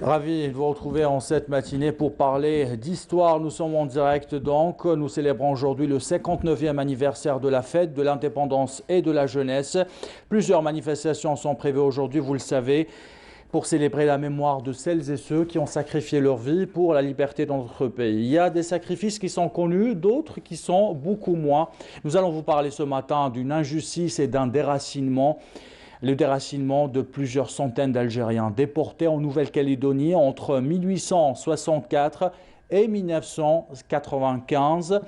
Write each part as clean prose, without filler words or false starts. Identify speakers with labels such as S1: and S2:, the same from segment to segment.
S1: Ravi de vous retrouver en cette matinée pour parler d'histoire. Nous sommes en direct donc. Nous célébrons aujourd'hui le 59e anniversaire de la fête de l'indépendance et de la jeunesse. Plusieurs manifestations sont prévues aujourd'hui, vous le savez, pour célébrer la mémoire de celles et ceux qui ont sacrifié leur vie pour la liberté dans notre pays. Il y a des sacrifices qui sont connus, d'autres qui sont beaucoup moins. Nous allons vous parler ce matin d'une injustice et d'un déracinement. Le déracinement de plusieurs centaines d'Algériens déportés en Nouvelle-Calédonie entre 1864 et 1995.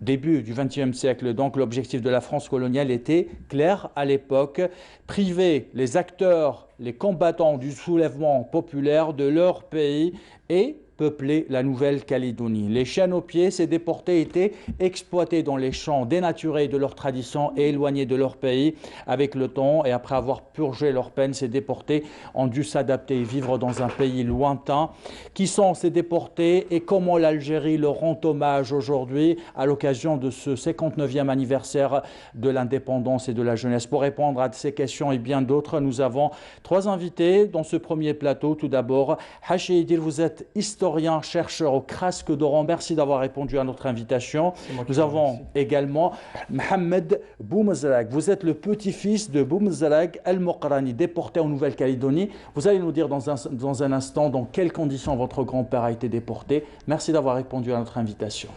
S1: Début du XXe siècle, donc l'objectif de la France coloniale était clair à l'époque, priver les acteurs, les combattants du soulèvement populaire de leur pays et peupler la Nouvelle-Calédonie. Les chaînes aux pieds, ces déportés étaient exploités dans les champs, dénaturés de leurs traditions et éloignés de leur pays. Avec le temps et après avoir purgé leur peine, ces déportés ont dû s'adapter et vivre dans un pays lointain. Qui sont ces déportés et comment l'Algérie leur rend hommage aujourd'hui à l'occasion de ce 59e anniversaire de l'indépendance et de la jeunesse? Pour répondre à ces questions et bien d'autres, nous avons trois invités dans ce premier plateau. Tout d'abord, Hachi Idil, vous êtes historien, chercheur au Crasque d'Oran. Merci d'avoir répondu à notre invitation. Nous avons également Mohamed Boumezrag. Vous êtes le petit-fils de Boumezrag El-Mokrani, déporté en Nouvelle-Calédonie. Vous allez nous dire dans un instant dans quelles conditions votre grand-père a été déporté. Merci d'avoir répondu à notre invitation.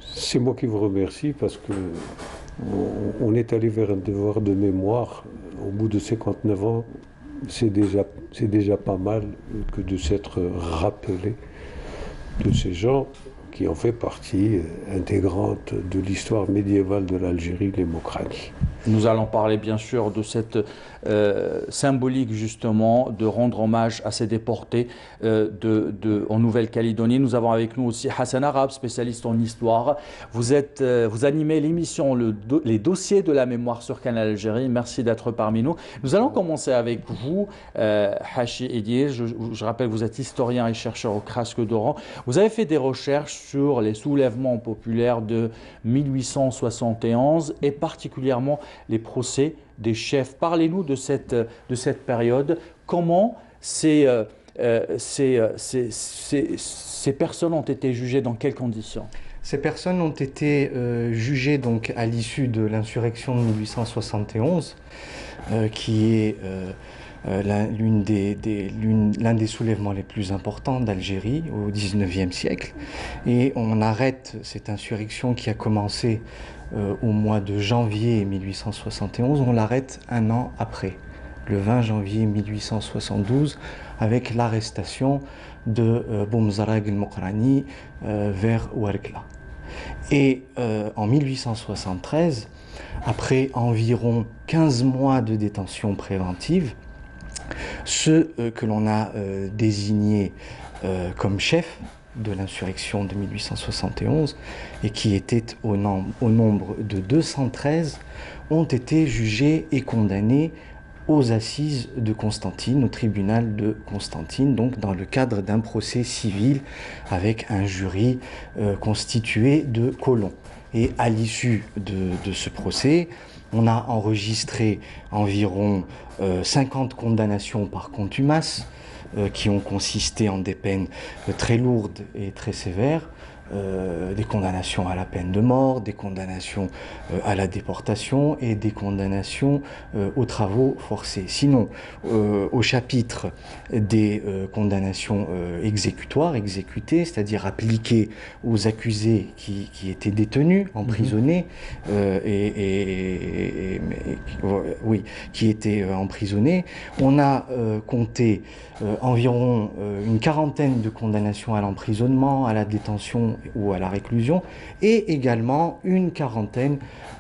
S2: C'est moi qui vous remercie parce que on est allé vers un devoir de mémoire. Au bout de 59 ans, c'est déjà pas mal que de s'être rappelé de ces gens qui ont fait partie intégrante de l'histoire médiévale de l'Algérie, les Mokrani.
S1: Nous allons parler bien sûr de cette symbolique justement de rendre hommage à ces déportés en Nouvelle-Calédonie. Nous avons avec nous aussi Hassan Arab, spécialiste en histoire. Vous animez l'émission Les dossiers de la mémoire sur Canal Algérie. Merci d'être parmi nous. Nous allons commencer avec vous, Hachi Idil. Je rappelle, vous êtes historien et chercheur au Crasque d'Oran. Vous avez fait des recherches sur les soulèvements populaires de 1871 et particulièrement les procès des chefs. Parlez-nous de cette période. Comment ces personnes ont été jugées, dans quelles conditions?
S3: Ces personnes ont été jugées donc, à l'issue de l'insurrection de 1871, qui est l'un des soulèvements les plus importants d'Algérie au XIXe siècle. Et on arrête cette insurrection qui a commencé au mois de janvier 1871, on l'arrête un an après, le 20 janvier 1872, avec l'arrestation de Boumezrag El-Mokrani vers Ouargla. Et en 1873, après environ 15 mois de détention préventive, ceux que l'on a désignés comme chefs de l'insurrection de 1871 et qui étaient au nombre de 213 ont été jugés et condamnés aux assises de Constantine, au tribunal de Constantine, donc dans le cadre d'un procès civil avec un jury constitué de colons. Et à l'issue de ce procès, on a enregistré environ 50 condamnations par contumace, qui ont consisté en des peines très lourdes et très sévères, des condamnations à la peine de mort, des condamnations à la déportation et des condamnations aux travaux forcés. Sinon, au chapitre des condamnations exécutoires, exécutées, c'est-à-dire appliquées aux accusés qui étaient détenus, emprisonnés, qui étaient emprisonnés, on a compté environ une quarantaine de condamnations à l'emprisonnement, à la détention ou à la réclusion, et également une quarantaine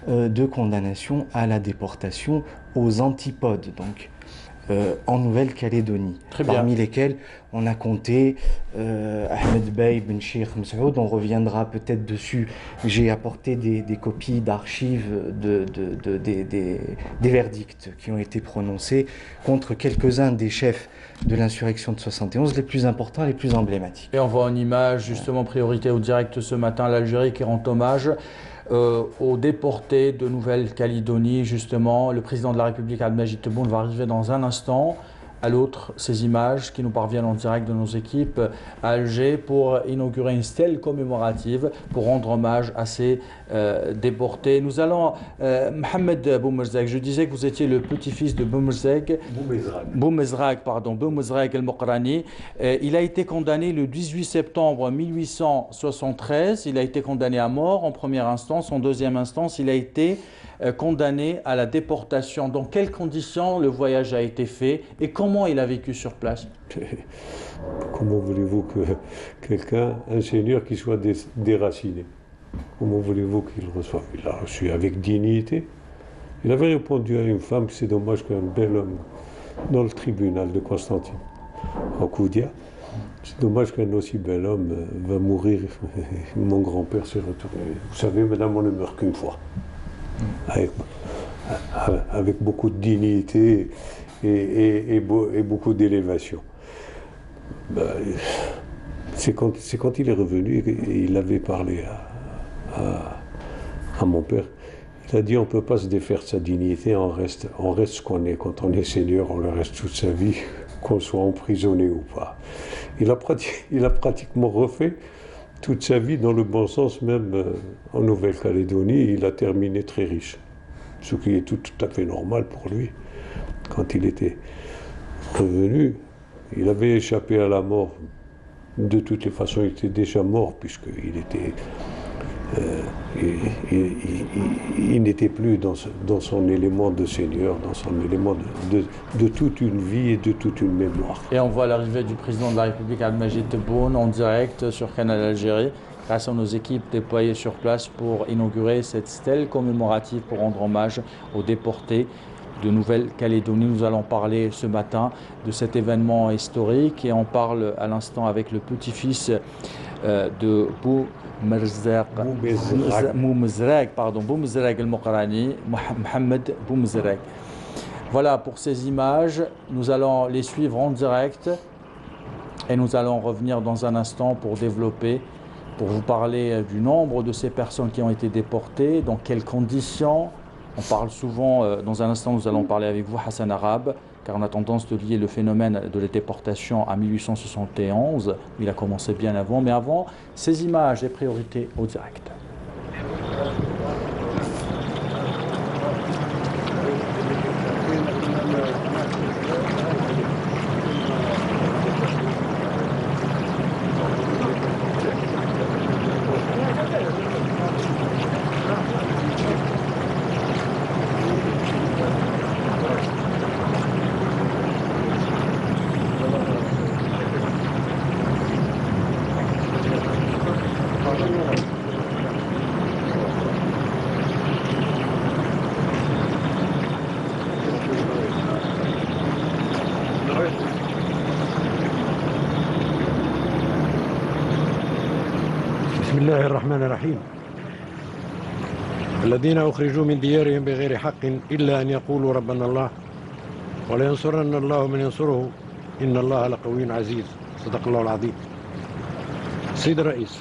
S3: de condamnations à la déportation aux antipodes, donc en Nouvelle-Calédonie, parmi lesquels on a compté Ahmed Bey Ben Cheikh Msaoud, on reviendra peut-être dessus. J'ai apporté des copies d'archives des verdicts qui ont été prononcés contre quelques-uns des chefs de l'insurrection de 71, les plus importants, les plus emblématiques.
S1: Et on voit en image, justement, priorité au direct ce matin, l'Algérie qui rend hommage aux déportés de Nouvelle-Calédonie. Justement, le président de la République, Abdelmadjid Tebboune, va arriver dans un instant à l'autre ces images qui nous parviennent en direct de nos équipes à Alger pour inaugurer une stèle commémorative pour rendre hommage à ces déportés. Nous allons, Mohamed Boumezrag, je disais que vous étiez le petit-fils de Boumezrag El-Mokrani. Il a été condamné le 18 septembre 1873. Il a été condamné à mort en première instance. En deuxième instance, il a été condamné à la déportation. Dans quelles conditions le voyage a été fait et comment il a vécu sur place?
S2: Comment voulez-vous que quelqu'un, un seigneur qui soit déraciné, comment voulez-vous qu'il reçoive? Il a reçu avec dignité. Il avait répondu à une femme que c'est dommage qu'un bel homme dans le tribunal de Constantine, en Koudia, c'est dommage qu'un aussi bel homme va mourir. Mon grand-père s'est retourné. Vous savez, madame, on ne meurt qu'une fois. Avec beaucoup de dignité et beaucoup d'élévation. C'est quand il est revenu et il avait parlé à mon père. Il a dit on ne peut pas se défaire de sa dignité, on reste ce qu'on est. Quand on est seigneur, on le reste toute sa vie, qu'on soit emprisonné ou pas. Il a pratiquement refait toute sa vie dans le bon sens, même en Nouvelle-Calédonie. Il a terminé très riche, ce qui est tout à fait normal pour lui. Quand il était revenu, il avait échappé à la mort. De toutes les façons, il était déjà mort, puisqu'il était... il n'était plus dans son élément de seigneur, dans son élément de toute une vie et de toute une mémoire.
S1: Et on voit l'arrivée du président de la République, Abdelmajid Tebboune, en direct sur Canal Algérie, grâce à nos équipes déployées sur place pour inaugurer cette stèle commémorative pour rendre hommage aux déportés de Nouvelle-Calédonie. Nous allons parler ce matin de cet événement historique et on parle à l'instant avec le petit-fils de Boumezrag El-Mokrani, Mohamed Boumezrag. Voilà pour ces images, nous allons les suivre en direct et nous allons revenir dans un instant pour développer, pour vous parler du nombre de ces personnes qui ont été déportées, dans quelles conditions. On parle souvent, dans un instant nous allons parler avec vous Hassan Arabe, car on a tendance de lier le phénomène de la déportation à 1871. Il a commencé bien avant, mais avant, ces images et priorités au direct.
S4: بسم الله الرحمن الرحيم. الذين أخرجوا من ديارهم بغير حق إلا أن يقولوا ربنا الله ولينصرن الله من ينصره إن الله لقوي عزيز. صدق الله العظيم. سيد الرئيس،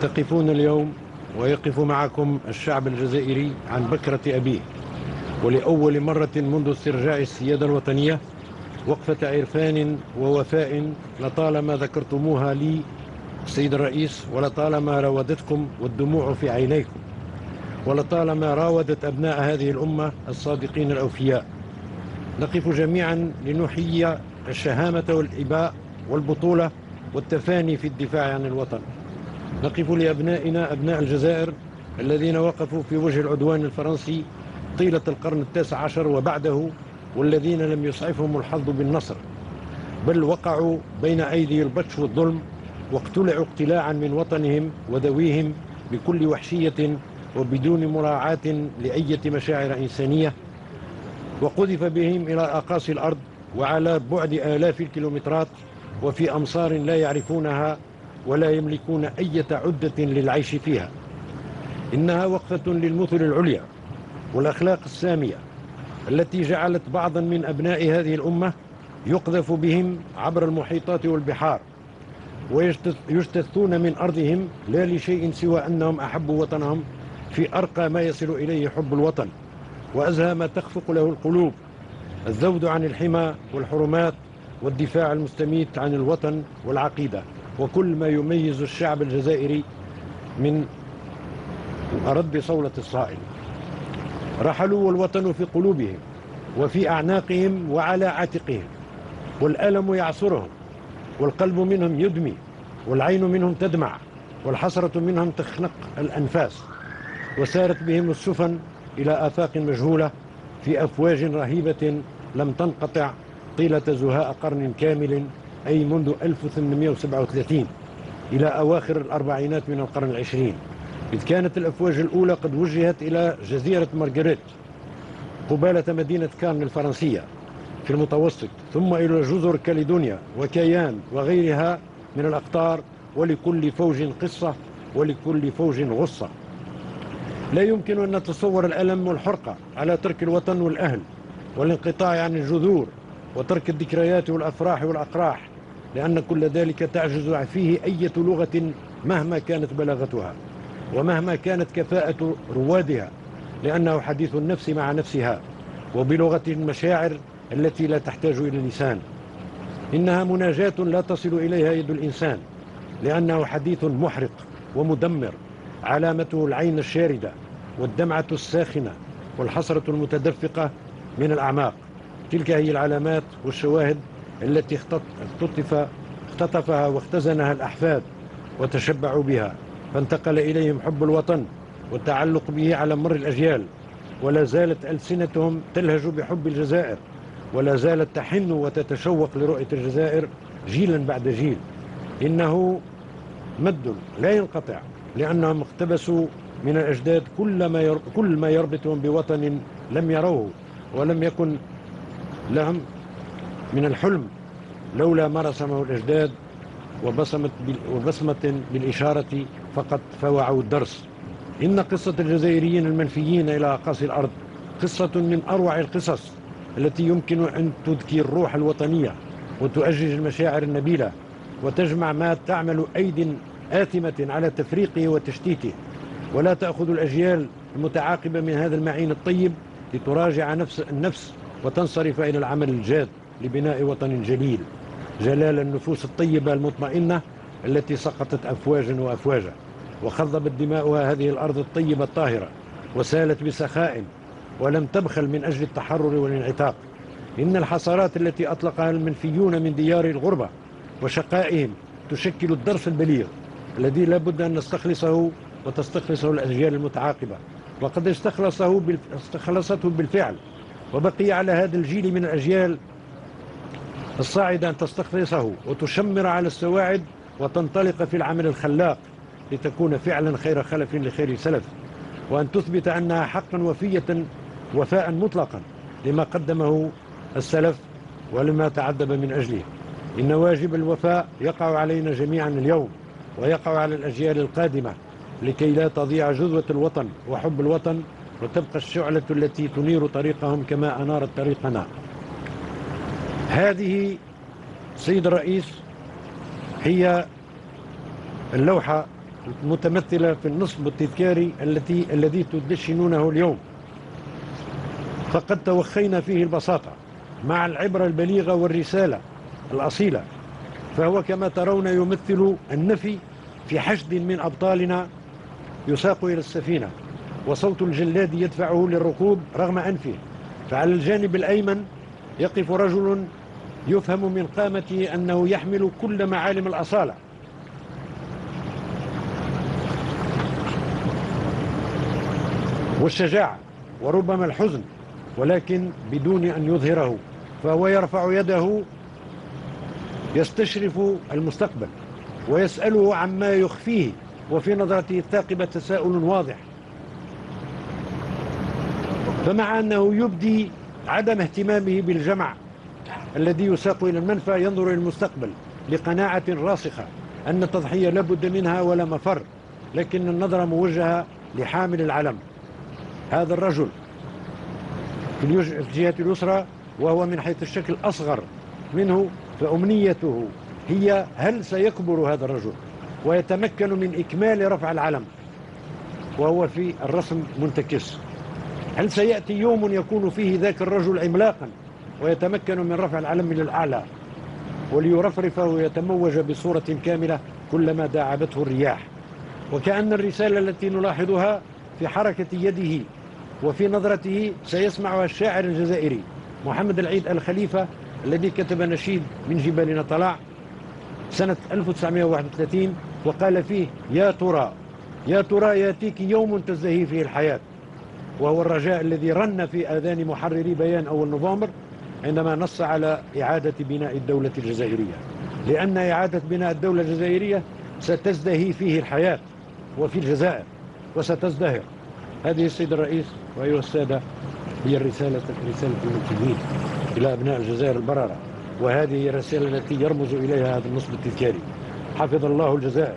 S4: تقفون اليوم ويقف معكم الشعب الجزائري عن بكرة أبيه ولأول مرة منذ استرجاع السيادة الوطنية وقفة عرفان ووفاء لطالما ذكرتموها لي سيد الرئيس، ولطالما راودتكم والدموع في عينيكم، ولطالما راودت أبناء هذه الأمة الصادقين الأوفياء. نقف جميعا لنحيي الشهامة والإباء والبطولة والتفاني في الدفاع عن الوطن. نقف لأبنائنا أبناء الجزائر الذين وقفوا في وجه العدوان الفرنسي طيلة القرن ال19 وبعده، والذين لم يسعفهم الحظ بالنصر، بل وقعوا بين أيدي البطش والظلم واقتلعوا اقتلاعا من وطنهم وذويهم بكل وحشية وبدون مراعاة لأي مشاعر إنسانية، وقذف بهم إلى أقاصي الأرض وعلى بعد آلاف الكيلومترات وفي أمصار لا يعرفونها ولا يملكون أي عدة للعيش فيها. إنها وقفة للمثل العليا والأخلاق السامية التي جعلت بعضا من أبناء هذه الأمة يقذف بهم عبر المحيطات والبحار ويجتثون من أرضهم لا لشيء سوى أنهم أحبوا وطنهم في أرقى ما يصل إليه حب الوطن وأزهى ما تخفق له القلوب، الذود عن الحمى والحرمات والدفاع المستميت عن الوطن والعقيدة وكل ما يميز الشعب الجزائري من أرد صولة الصائل. رحلوا والوطن في قلوبهم وفي أعناقهم وعلى عاتقهم، والألم يعصرهم، والقلب منهم يدمي، والعين منهم تدمع، والحسرة منهم تخنق الأنفاس، وسارت بهم السفن إلى آفاق مجهولة في أفواج رهيبة لم تنقطع طيلة زهاء قرن كامل، أي منذ 1837 إلى أواخر الأربعينات من القرن العشرين، إذ كانت الأفواج الأولى قد وجهت إلى جزيرة مارغريت قبالة مدينة كارن الفرنسية في المتوسط، ثم إلى جزر كاليدونيا وكيان وغيرها من الأقطار، ولكل فوج قصة ولكل فوج غصة. لا يمكن أن نتصور الألم والحرقة على ترك الوطن والأهل والانقطاع عن الجذور وترك الذكريات والأفراح والأقراح، لأن كل ذلك تعجز فيه أي لغة مهما كانت بلاغتها ومهما كانت كفاءة روادها، لأنه حديث النفس مع نفسها وبلغة المشاعر التي لا تحتاج إلى لسان. إنها مناجاة لا تصل إليها يد الإنسان، لأنه حديث محرق ومدمر، علامته العين الشاردة والدمعة الساخنة والحسرة المتدفقة من الأعماق. تلك هي العلامات والشواهد التي اختطفها واختزنها الأحفاد وتشبعوا بها، فانتقل إليهم حب الوطن والتعلق به على مر الأجيال، ولا زالت ألسنتهم تلهج بحب الجزائر، ولا زالت تحن وتتشوق لرؤية الجزائر جيلا بعد جيل. إنه مد لا ينقطع، لأنهم اقتبسوا من الأجداد كل ما يربطهم بوطن لم يروه ولم يكن لهم من الحلم لولا ما رسمه الأجداد وبصمة بالإشارة فقط فوعوا الدرس. إن قصة الجزائريين المنفيين إلى أقاصي الأرض قصة من أروع القصص التي يمكن أن تذكي الروح الوطنية وتؤجج المشاعر النبيلة وتجمع ما تعمل أيد آثمة على تفريقه وتشتيته، ولا تأخذ الأجيال المتعاقبة من هذا المعين الطيب لتراجع النفس وتنصرف إلى العمل الجاد لبناء وطن جليل، جلال النفوس الطيبة المطمئنة التي سقطت أفواجا وأفواجا وخضبت دماؤها هذه الأرض الطيبة الطاهرة، وسالت بسخاء ولم تبخل من أجل التحرر والانعتاق. إن الحصارات التي أطلقها المنفيون من ديار الغربة وشقائهم تشكل الدرس البليغ الذي لا بد أن نستخلصه وتستخلصه الأجيال المتعاقبة، وقد استخلصته بالفعل، وبقي على هذا الجيل من الأجيال الصاعدة أن تستخلصه وتشمر على السواعد وتنطلق في العمل الخلاق لتكون فعلا خير خلف لخير سلف، وأن تثبت أنها حقا وفية وفاء مطلقا لما قدمه السلف ولما تعذب من أجله. إن واجب الوفاء يقع علينا جميعا اليوم ويقع على الأجيال القادمة لكي لا تضيع جذوة الوطن وحب الوطن، وتبقى الشعلة التي تنير طريقهم كما أنارت طريقنا. هذه سيد الرئيس هي اللوحة المتمثلة في النصب التذكاري الذي تدشنونه اليوم، فقد توخينا فيه البساطة مع العبرة البليغة والرسالة الأصيلة، فهو كما ترون يمثل النفي في حشد من أبطالنا يساق إلى السفينة، وصوت الجلاد يدفعه للركوب رغم أنفه. فعلى الجانب الأيمن يقف رجل يفهم من قامته أنه يحمل كل معالم الأصالة، والشجاعة وربما الحزن، ولكن بدون أن يظهره، فهو يرفع يده يستشرف المستقبل ويسأله عما يخفيه، وفي نظرته الثاقبة تساؤل واضح. فمع أنه يبدي عدم اهتمامه بالجمع الذي يساق إلى المنفى، ينظر إلى المستقبل بقناعة راسخة أن التضحية لابد منها ولا مفر، لكن النظرة موجهة لحامل العلم. هذا الرجل في الجهة اليسرى وهو من حيث الشكل أصغر منه، فأمنيته هي هل سيكبر هذا الرجل ويتمكن من إكمال رفع العلم وهو في الرسم منتكس؟ هل سيأتي يوم يكون فيه ذاك الرجل عملاقا ويتمكن من رفع العلم من الأعلى وليرفرف ويتموج بصورة كاملة كلما داعبته الرياح. وكأن الرسالة التي نلاحظها في حركة يده وفي نظرته سيسمعها الشاعر الجزائري محمد العيد الخليفة الذي كتب نشيد من جبالنا طلع سنة 1931 وقال فيه: يا ترى يا ترى ياتيك يوم تزدهي فيه الحياة. وهو الرجاء الذي رن في آذان محرري بيان أول نوفمبر عندما نص على إعادة بناء الدولة الجزائرية، لأن إعادة بناء الدولة الجزائرية ستزدهي فيه الحياة وفي الجزائر وستزدهر. هذه السيد الرئيس وأيها السادة هي رسالة المنتمين إلى أبناء الجزائر البررة، وهذه هي الرسالة التي يرمز إليها هذا النصب التذكاري. حفظ الله الجزائر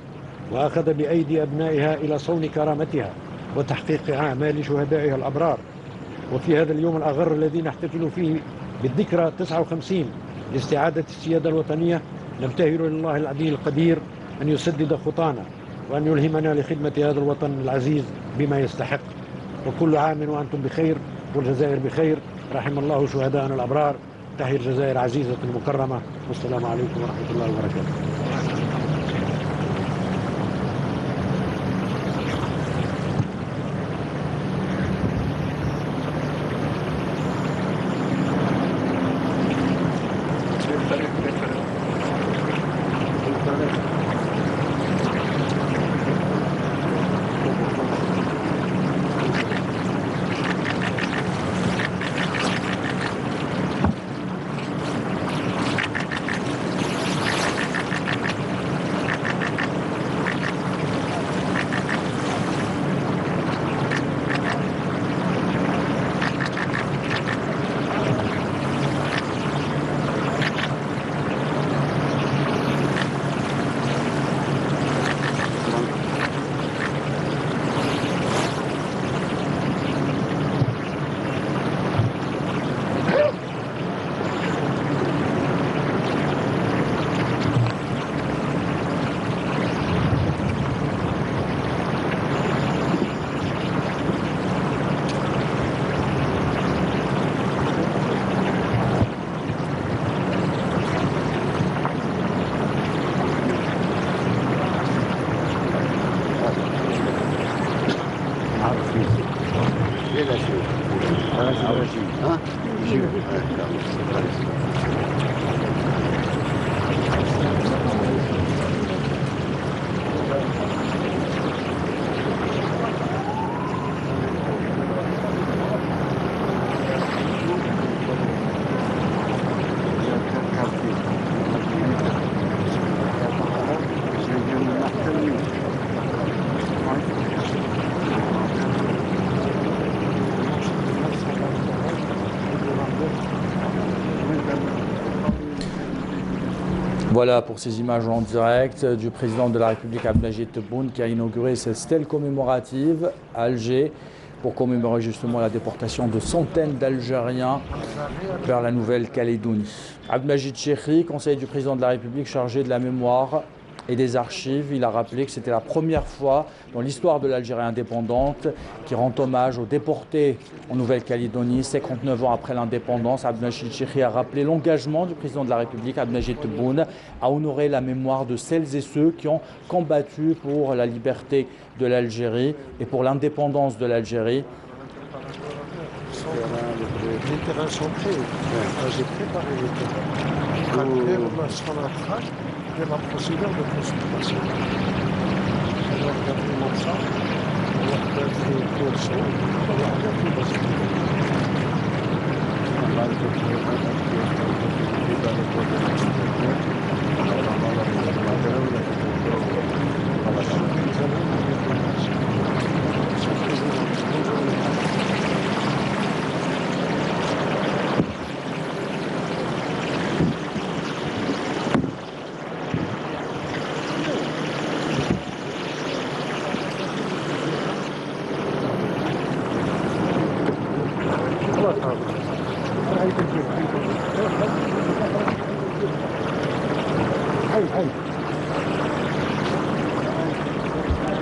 S4: وأخذ بأيدي أبنائها إلى صون كرامتها وتحقيق أعمال شهدائها الأبرار. وفي هذا اليوم الأغر الذي نحتفل فيه بالذكرى 59 لاستعادة السيادة الوطنية، نبتهل لله العلي القدير أن يسدد خطانا وأن يلهمنا لخدمة هذا الوطن العزيز بما يستحق. وكل عام وأنتم بخير والجزائر بخير. رحم الله شهداءنا الأبرار. تحيا الجزائر عزيزة مكرمة، والسلام عليكم ورحمة الله وبركاته.
S1: Voilà pour ces images en direct du président de la République Abdelmadjid Tebboune qui a inauguré cette stèle commémorative à Alger pour commémorer justement la déportation de centaines d'Algériens vers la Nouvelle-Calédonie. Abdelmadjid Chekhi, conseiller du président de la République chargé de la mémoire et des archives, il a rappelé que c'était la première fois dans l'histoire de l'Algérie indépendante qui rend hommage aux déportés en Nouvelle-Calédonie, 59 ans après l'indépendance. Abdelmadjid Chekhi a rappelé l'engagement du président de la République, Abdelmadjid Tebboune, à honorer la mémoire de celles et ceux qui ont combattu pour la liberté de l'Algérie et pour l'indépendance de l'Algérie.
S5: Le terrain centré, j'ai préparé le terrain. Après, on a sur la traque de la procédure de consultation. On va regarder ça, on va regarder le son, on va regarder le bassin. On va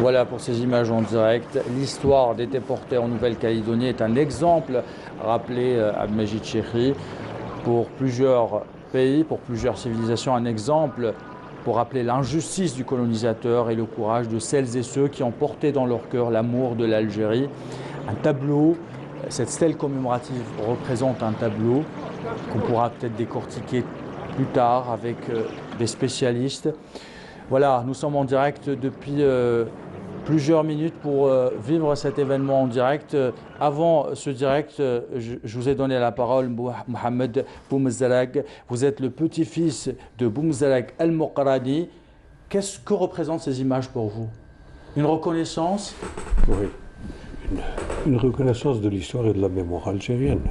S1: Voilà pour ces images en direct. L'histoire des déportés en Nouvelle-Calédonie est un exemple, rappelé Abdelmadjid Chekhi. pour plusieurs pays, pour plusieurs civilisations, un exemple pour rappeler l'injustice du colonisateur et le courage de celles et ceux qui ont porté dans leur cœur l'amour de l'Algérie. Un tableau, cette stèle commémorative représente un tableau qu'on pourra peut-être décortiquer plus tard avec des spécialistes. Voilà, nous sommes en direct depuis plusieurs minutes pour vivre cet événement en direct. Avant ce direct, je vous ai donné la parole, Mohamed Boumezrag. Vous êtes le petit-fils de Boumezrag Al-Moqradi. Qu'est-ce que représentent ces images pour vous? Une reconnaissance?
S2: Oui, une reconnaissance de l'histoire et de la mémoire algérienne,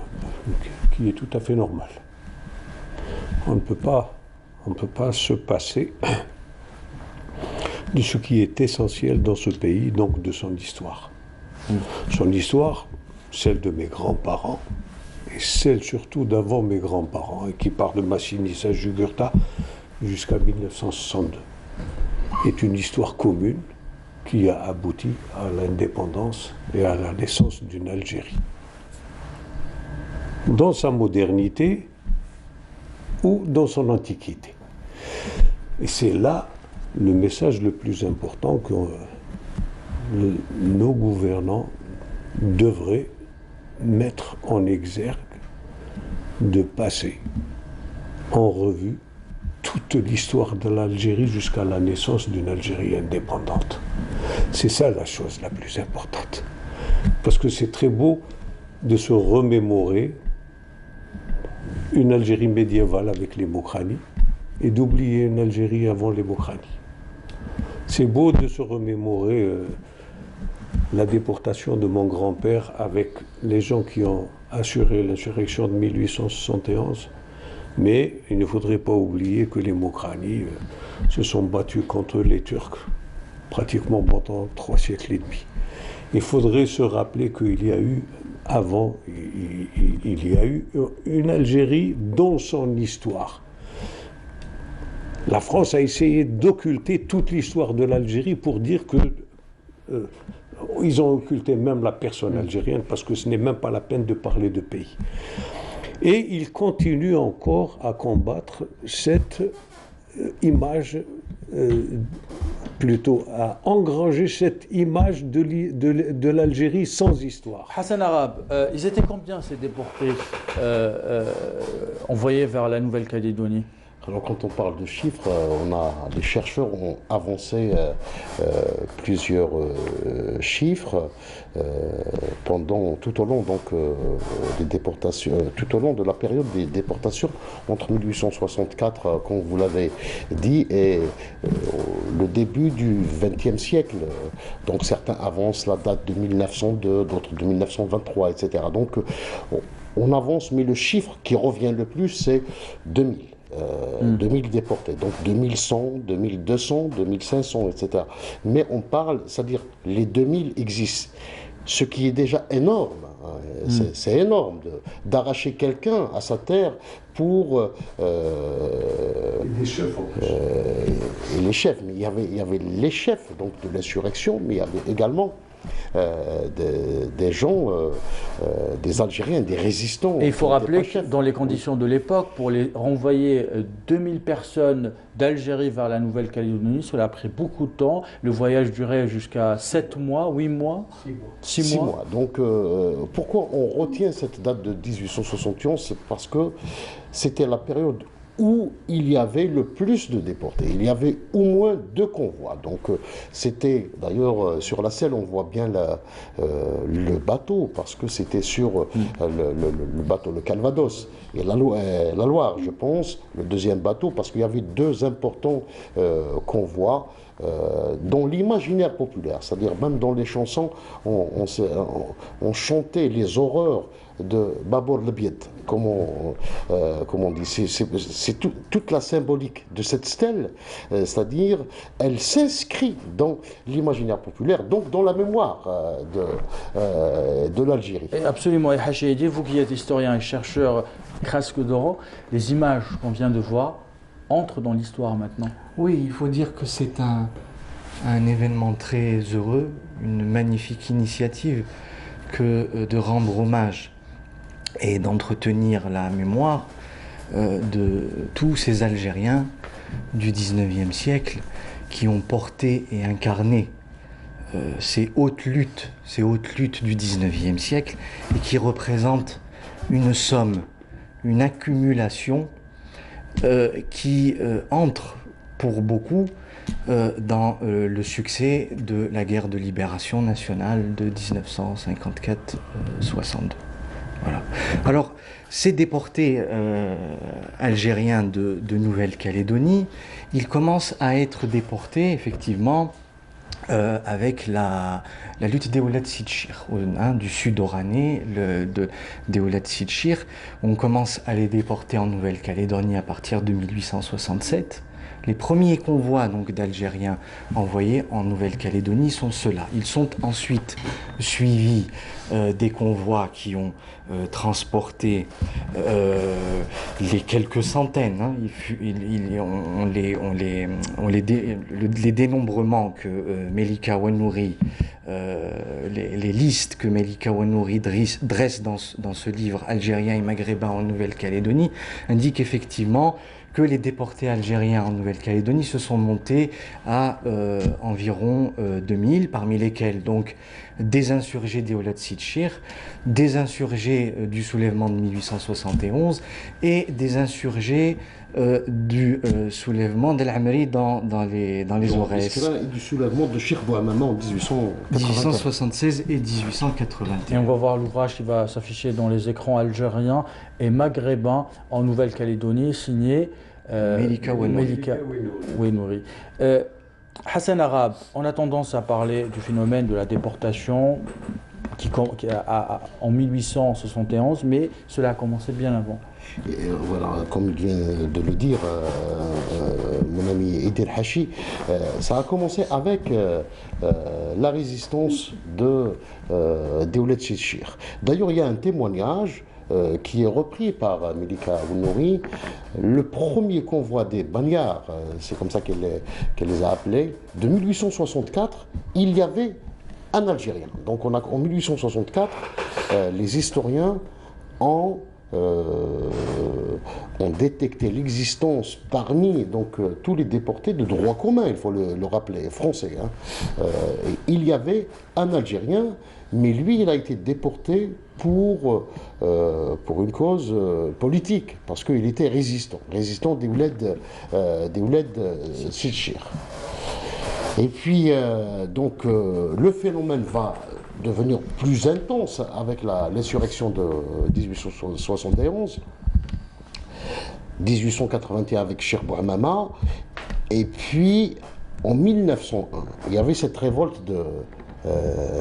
S2: qui est tout à fait normale. On ne peut pas se passer de ce qui est essentiel dans ce pays, donc de son histoire. Son histoire, celle de mes grands-parents, et celle surtout d'avant mes grands-parents, et qui part de Massinis à Jugurtha jusqu'à 1962, est une histoire commune qui a abouti à l'indépendance et à la naissance d'une Algérie. Dans sa modernité ou dans son antiquité. Et c'est là le message le plus important que nos gouvernants devraient mettre en exergue, de passer en revue toute l'histoire de l'Algérie jusqu'à la naissance d'une Algérie indépendante. C'est ça la chose la plus importante. Parce que c'est très beau de se remémorer une Algérie médiévale avec les Mokrani et d'oublier une Algérie avant les Mokrani. C'est beau de se remémorer la déportation de mon grand-père avec les gens qui ont assuré l'insurrection de 1871, mais il ne faudrait pas oublier que les Mokrani se sont battus contre les Turcs pratiquement pendant 3 siècles et demi. Il faudrait se rappeler qu'il y a eu avant, il y a eu une Algérie dans son histoire. La France a essayé d'occulter toute l'histoire de l'Algérie pour dire que ils ont occulté même la personne algérienne parce que ce n'est même pas la peine de parler de pays. Et ils continuent encore à combattre cette image, plutôt à engranger cette image de l'Algérie sans histoire.
S1: Hassan Arabe, ils étaient combien ces déportés envoyés vers la Nouvelle-Calédonie?
S6: Alors quand on parle de chiffres, les chercheurs ont avancé plusieurs chiffres tout au long des déportations, tout au long de la période des déportations entre 1864, comme vous l'avez dit, et le début du XXe siècle. Donc certains avancent la date de 1902, d'autres de 1923, etc. Donc on avance, mais le chiffre qui revient le plus, c'est 2000. 2000 déportés, donc 2100, 2200, 2500, etc. Mais on parle, c'est-à-dire les 2000 existent, ce qui est déjà énorme. C'est énorme d'arracher quelqu'un à sa terre pour...
S2: les chefs en plus.
S6: Et les chefs, mais il y avait les chefs donc, de l'insurrection, mais il y avait également des gens, des Algériens, des résistants.
S1: Et il faut rappeler que dans les conditions de l'époque, pour les renvoyer 2000 personnes d'Algérie vers la Nouvelle-Calédonie, cela a pris beaucoup de temps. Le voyage durait jusqu'à 7 mois, 8 mois 6 mois.
S6: Donc pourquoi on retient cette date de 1871? C'est parce que c'était la période où il y avait le plus de déportés. Il y avait au moins 2 convois. Donc c'était, d'ailleurs, sur la selle, on voit bien le bateau, parce que c'était sur le bateau, le Calvados, et la Loire, je pense, le deuxième bateau, parce qu'il y avait 2 importants convois dans l'imaginaire populaire, c'est-à-dire même dans les chansons, on chantait les horreurs de Babor Lebiet, comme on dit. C'est toute la symbolique de cette stèle, c'est-à-dire elle s'inscrit dans l'imaginaire populaire, donc dans la mémoire de l'Algérie.
S1: Absolument. Et Hachidi, vous qui êtes historien et chercheur Krasque d'Oro, les images qu'on vient de voir entrent dans l'histoire maintenant.
S3: Oui, il faut dire que c'est un événement très heureux, une magnifique initiative que de rendre hommage et d'entretenir la mémoire de tous ces Algériens du 19e siècle qui ont porté et incarné ces hautes luttes du 19e siècle et qui représentent une somme, une accumulation qui entre pour beaucoup dans le succès de la guerre de libération nationale de 1954-62. Voilà. Alors, ces déportés algériens de Nouvelle-Calédonie, ils commencent à être déportés effectivement avec la lutte des Oulad Sidchir, du sud oranais, des Oulad Sidchir. On commence à les déporter en Nouvelle-Calédonie à partir de 1867. Les premiers convois donc d'Algériens envoyés en Nouvelle-Calédonie sont ceux-là. Ils sont ensuite suivis des convois qui ont transporté les quelques centaines. Les dénombrements que Melika Ouanouri, les listes que Melika Ouanouri dresse dans ce livre Algériens et Maghrébins en Nouvelle-Calédonie indiquent effectivement que les déportés algériens en Nouvelle-Calédonie se sont montés à environ 2000, parmi lesquels donc des insurgés des Oulad Sidchir, des insurgés du soulèvement de 1871 et des insurgés du soulèvement d'El Amri dans les Aurès.
S6: Et du soulèvement de Cheikh Bouhamama en
S3: 1876 et 1881.
S1: Et on va voir l'ouvrage qui va s'afficher dans les écrans algériens et maghrébins en Nouvelle-Calédonie, signé
S3: Melika
S1: Ouanouri. Hassan Arabe, on a tendance à parler du phénomène de la déportation en 1871, mais cela a commencé bien avant.
S6: Et voilà, comme il vient de le dire mon ami Idil Hachi, ça a commencé avec la résistance des Oulad Sidchir. D'ailleurs, il y a un témoignage qui est repris par Melika Ouanouri. Le premier convoi des Bagnards, c'est comme ça qu'elle les a appelés, de 1864, il y avait un Algérien. Donc en 1864, les historiens ont détecté l'existence parmi tous les déportés de droit commun, il faut le rappeler, français. Il y avait un Algérien, mais lui, il a été déporté pour une cause politique, parce qu'il était résistant des Oulad Sidchir. Et puis, le phénomène va devenir plus intense avec l'insurrection de 1871, 1881 avec Cheikh Bouhamama, et puis en 1901, il y avait cette révolte de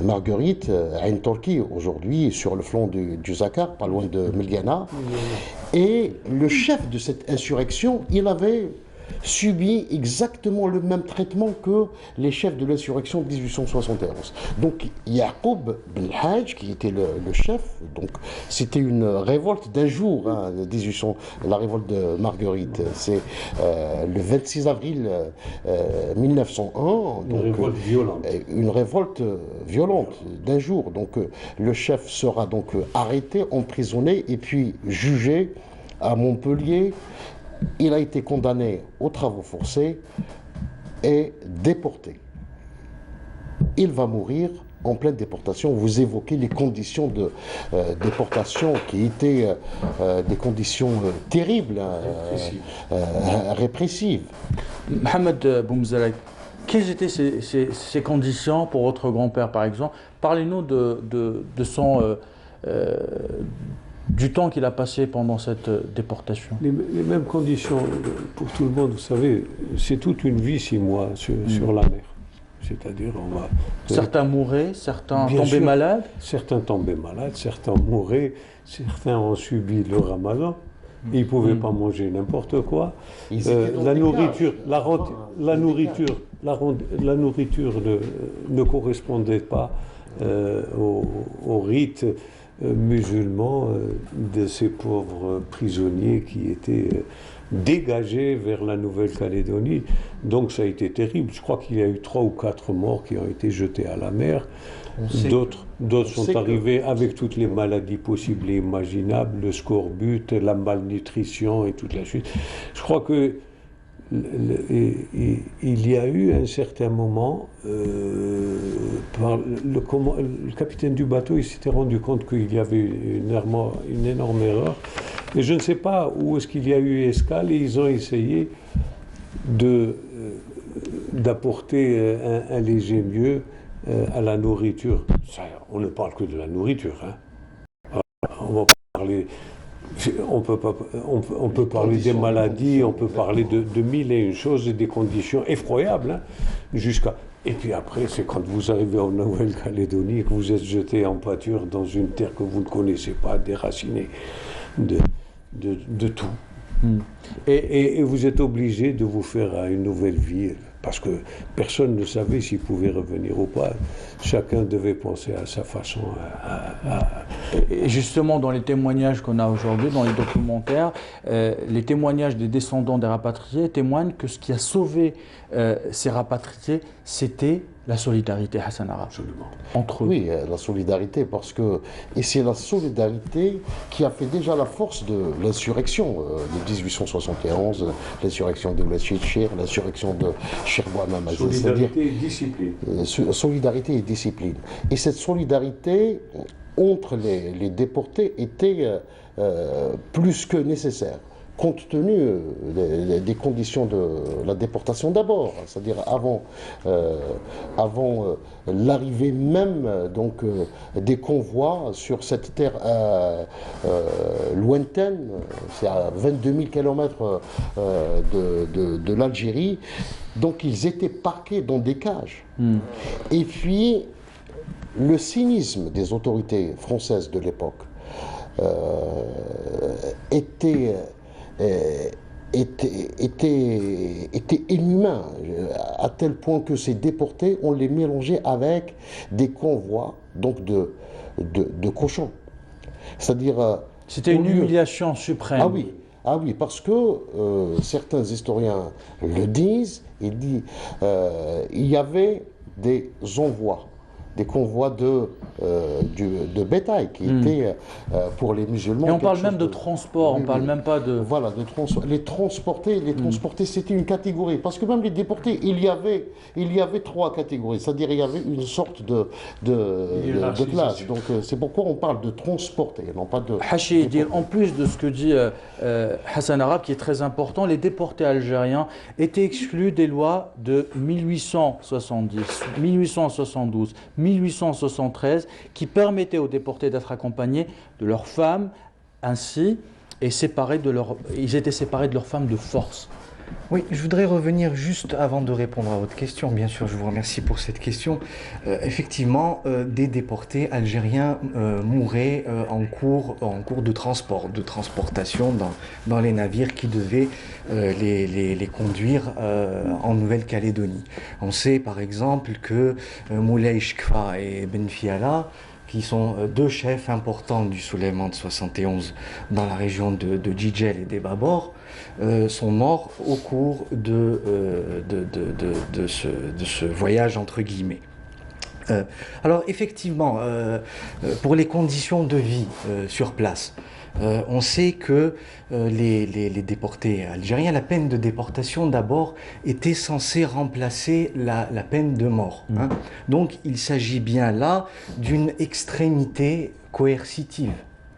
S6: Marguerite, Ain Torki, aujourd'hui sur le flanc du Zakar, pas loin de Milgana, et le chef de cette insurrection, il avait subi exactement le même traitement que les chefs de l'insurrection de 1871. Donc Yacoub Ben Hajj, qui était le chef, donc c'était une révolte d'un jour, la révolte de Marguerite, c'est le 26 avril 1901. Donc, une révolte violente d'un jour. Donc le chef sera donc arrêté, emprisonné et puis jugé à Montpellier. Il a été condamné aux travaux forcés et déporté. Il va mourir en pleine déportation. Vous évoquez les conditions de déportation qui étaient des conditions terribles, répressives.
S1: Mohamed Boumzelek, quelles étaient ces conditions pour votre grand-père, par exemple? Parlez-nous du temps qu'il a passé pendant cette déportation.
S2: Les mêmes conditions pour tout le monde, vous savez, c'est toute une vie, 6 mois sur la mer. C'est-à-dire,
S1: certains mouraient, certains
S2: tombaient
S1: malades.
S2: Certains tombaient malades, certains mouraient, certains ont subi le ramadan. Ils ne pouvaient pas manger n'importe quoi. La nourriture ne correspondait pas au rite. musulmans de ces pauvres prisonniers qui étaient dégagés vers la Nouvelle-Calédonie. Donc ça a été terrible. Je crois qu'il y a eu 3 ou 4 morts qui ont été jetés à la mer. D'autres sont arrivés avec toutes les maladies possibles et imaginables, le scorbut, la malnutrition et toute la suite. Je crois que il y a eu un certain moment, le capitaine du bateau, il s'était rendu compte qu'il y avait une énorme erreur. Et je ne sais pas où est-ce qu'il y a eu escale, et ils ont essayé d'apporter un léger mieux à la nourriture. Ça, on ne parle que de la nourriture. Hein. On va parler... On peut parler des maladies, on peut parler de mille et une choses et des conditions effroyables, hein, Et puis après, c'est quand vous arrivez en Nouvelle-Calédonie que vous êtes jeté en pâture dans une terre que vous ne connaissez pas, déracinée de tout. Et vous êtes obligé de vous faire à une nouvelle vie, parce que personne ne savait s'il pouvait revenir ou pas. Chacun devait penser à sa façon.
S1: Et justement, dans les témoignages qu'on a aujourd'hui, dans les documentaires, les témoignages des descendants des rapatriés témoignent que ce qui a sauvé ces rapatriés, c'était la solidarité, Hassan Arab.
S6: Absolument.
S1: Entre eux.
S6: Oui, la solidarité, parce que... Et c'est la solidarité qui a fait déjà la force de l'insurrection de 1871, l'insurrection de Chir, l'insurrection de Shirwan Amazigh.
S2: Solidarité et discipline.
S6: Solidarité et discipline. Et cette solidarité entre les déportés était plus que nécessaire, compte tenu des conditions de la déportation d'abord, c'est-à-dire avant l'arrivée même des convois sur cette terre lointaine, c'est à 22 000 km de l'Algérie, donc ils étaient parqués dans des cages. Et puis, le cynisme des autorités françaises de l'époque était inhumain, à tel point que ces déportés, on les mélangeait avec des convois donc de cochons. C'est-à-dire...
S1: C'était une humiliation suprême.
S6: Ah oui, parce que certains historiens le disent, il y avait des envois, des convois de bétail qui étaient pour les musulmans.
S1: Et on parle même de transport, on parle même pas de...
S6: Voilà, les transporter, c'était une catégorie. Parce que même les déportés, il y avait 3 catégories. C'est-à-dire il y avait une sorte de classe. Donc c'est pourquoi on parle de transporter, non pas de...
S1: Hachi, en plus de ce que dit Hassan Arab, qui est très important, les déportés algériens étaient exclus des lois de 1870, 1872, 1873, qui permettaient aux déportés d'être accompagnés de leurs femmes, ainsi, et ils étaient séparés de leurs femmes de force.
S3: Oui, je voudrais revenir juste avant de répondre à votre question. Bien sûr, je vous remercie pour cette question. Effectivement, des déportés algériens mouraient en cours de transport, de transportation dans les navires qui devaient les conduire en Nouvelle-Calédonie. On sait par exemple que Moulay Chkfa et Ben Fiala, qui sont 2 chefs importants du soulèvement de 71 dans la région de Djidjel et des Babor, sont morts au cours de ce voyage entre guillemets. Alors effectivement, pour les conditions de vie sur place, on sait que les déportés algériens, la peine de déportation d'abord était censée remplacer la peine de mort. Hein. Donc il s'agit bien là d'une extrémité coercitive.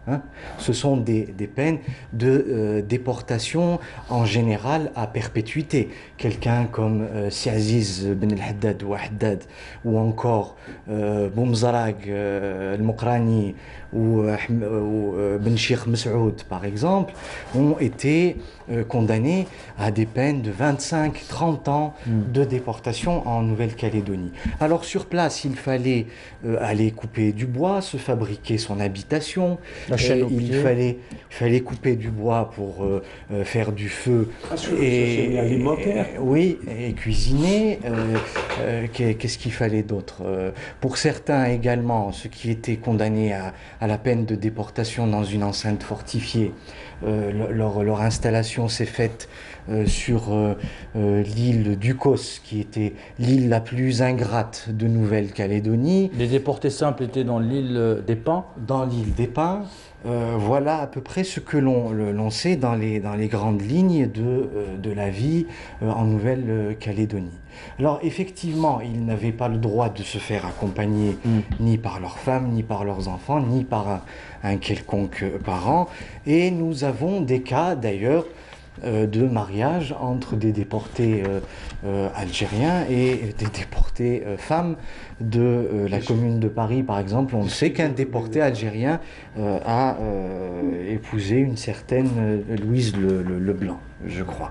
S3: Hein. Ce sont des peines de déportation en général à perpétuité. Quelqu'un comme Siaziz Ben al-Haddad ou encore Boumzarag al-Mokrani ou Ben Sheikh Messoud par exemple ont été condamnés à des peines de 25-30 ans de déportation en Nouvelle-Calédonie. Alors sur place, il fallait aller couper du bois, se fabriquer son habitation,
S1: chaîne au
S3: il
S1: pied.
S3: fallait couper du bois pour faire du feu
S2: alimentaire.
S3: oui, et cuisiner. Qu'est-ce qu'il fallait d'autre? Pour certains également, ceux qui étaient condamnés à la peine de déportation dans une enceinte fortifiée, leur installation s'est faite sur l'île d'Ukos, qui était l'île la plus ingrate de Nouvelle-Calédonie.
S1: Les déportés simples étaient dans l'île des Pins.
S3: Dans l'île des Pins, voilà à peu près ce que l'on sait dans les grandes lignes de la vie en Nouvelle-Calédonie. Alors effectivement, ils n'avaient pas le droit de se faire accompagner ni par leurs femmes, ni par leurs enfants, ni par un quelconque parent. Et nous avons des cas d'ailleurs de mariage entre des déportés algériens et des déportés femmes de la commune de Paris, par exemple. On sait qu'un déporté algérien a épousé une certaine Louise Leblanc, je crois.